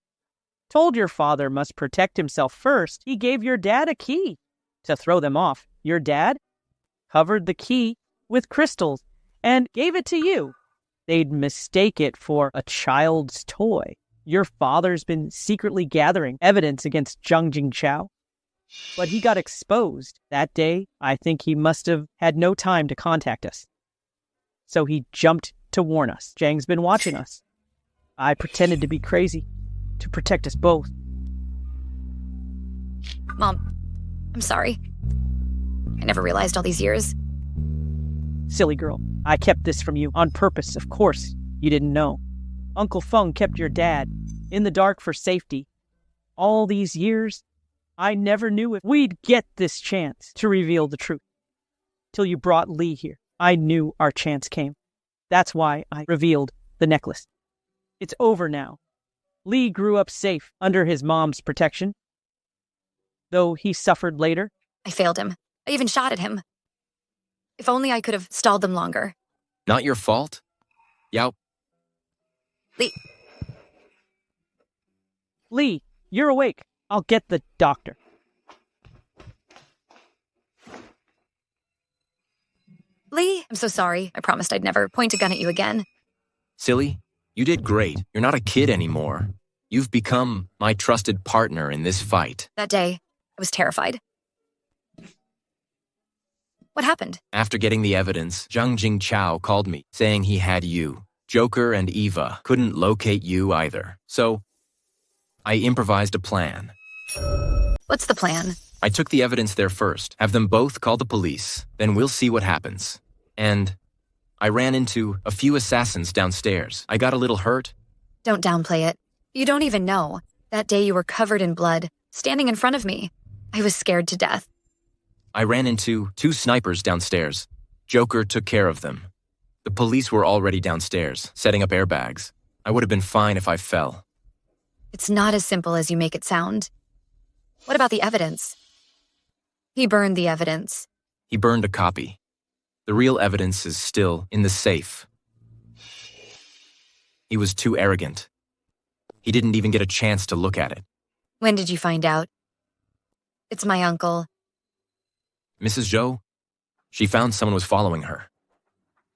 Speaker 10: Told your father must protect himself first. He gave your dad a key to throw them off. Your dad covered the key with crystals and gave it to you. They'd mistake it for a child's toy. Your father's been secretly gathering evidence against Zhang Jingchao, but he got exposed. That day, I think he must have had no time to contact us. So he jumped to warn us. Zhang's been watching us. I pretended to be crazy to protect us both.
Speaker 8: Mom, I'm sorry. I never realized all these years.
Speaker 10: Silly girl. I kept this from you on purpose. Of course, you didn't know. Uncle Feng kept your dad in the dark for safety. All these years, I never knew if we'd get this chance to reveal the truth. Till you brought Li here, I knew our chance came. That's why I revealed the necklace. It's over now. Li grew up safe under his mom's protection, though he suffered later.
Speaker 8: I failed him. I even shot at him. If only I could have stalled them longer.
Speaker 7: Not your fault? Yao.
Speaker 10: Li, you're awake. I'll get the doctor.
Speaker 8: Li, I'm so sorry. I promised I'd never point a gun at you again.
Speaker 7: Silly, you did great. You're not a kid anymore. You've become my trusted partner in this fight.
Speaker 8: That day, I was terrified. What happened?
Speaker 7: After getting the evidence, Zhang Jingchao called me, saying he had you. Joker and Eva couldn't locate you either. So, I improvised a plan.
Speaker 8: What's the plan?
Speaker 7: I took the evidence there first, have them both call the police, then we'll see what happens. And I ran into a few assassins downstairs. I got a little hurt.
Speaker 8: Don't downplay it. You don't even know. That day you were covered in blood, standing in front of me. I was scared to death.
Speaker 7: I ran into 2 snipers downstairs. Joker took care of them. The police were already downstairs, setting up airbags. I would have been fine if I fell.
Speaker 8: It's not as simple as you make it sound. What about the evidence? He burned the evidence.
Speaker 7: He burned a copy. The real evidence is still in the safe. He was too arrogant. He didn't even get a chance to look at it.
Speaker 8: When did you find out? It's my uncle.
Speaker 7: Mrs. Zhou, she found someone was following her.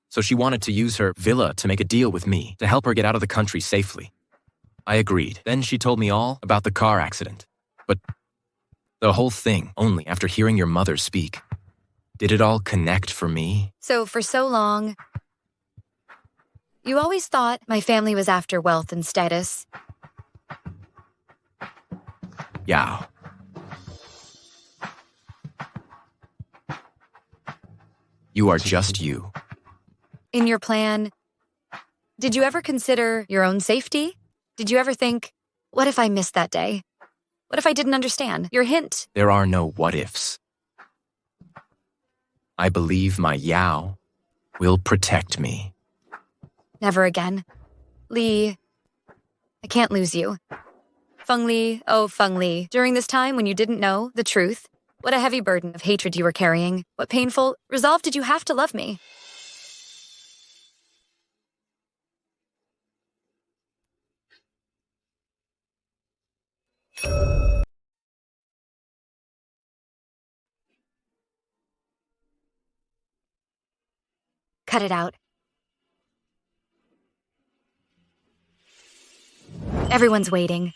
Speaker 7: So she wanted to use her villa to make a deal with me to help her get out of the country safely. I agreed. Then she told me all about the car accident. But the whole thing only after hearing your mother speak. Did it all connect for me?
Speaker 8: So for so long, you always thought my family was after wealth and status.
Speaker 7: Yao. You are just you.
Speaker 8: In your plan, did you ever consider your own safety? Did you ever think, what if I missed that day? What if I didn't understand? Your hint.
Speaker 7: There are no what-ifs. I believe my Yao will protect me.
Speaker 8: Never again. Li, I can't lose you. Feng Li, oh Feng Li, during this time when you didn't know the truth, what a heavy burden of hatred you were carrying. What painful resolve did you have to love me? Cut it out. Everyone's waiting.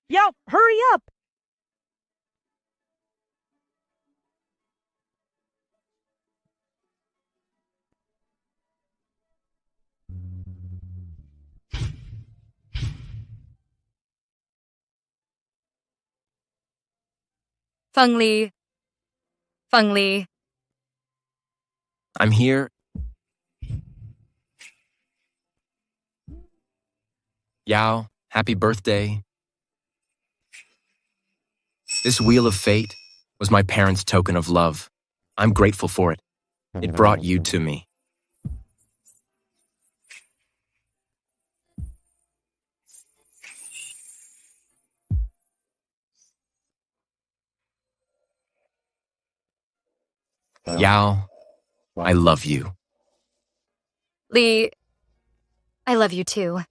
Speaker 10: Yo, hurry up!
Speaker 8: Feng Li. Feng Li.
Speaker 7: I'm here. Yao, happy birthday. This wheel of fate was my parents' token of love. I'm grateful for it. It brought you to me. Yao, I love you.
Speaker 8: Lee, I love you too.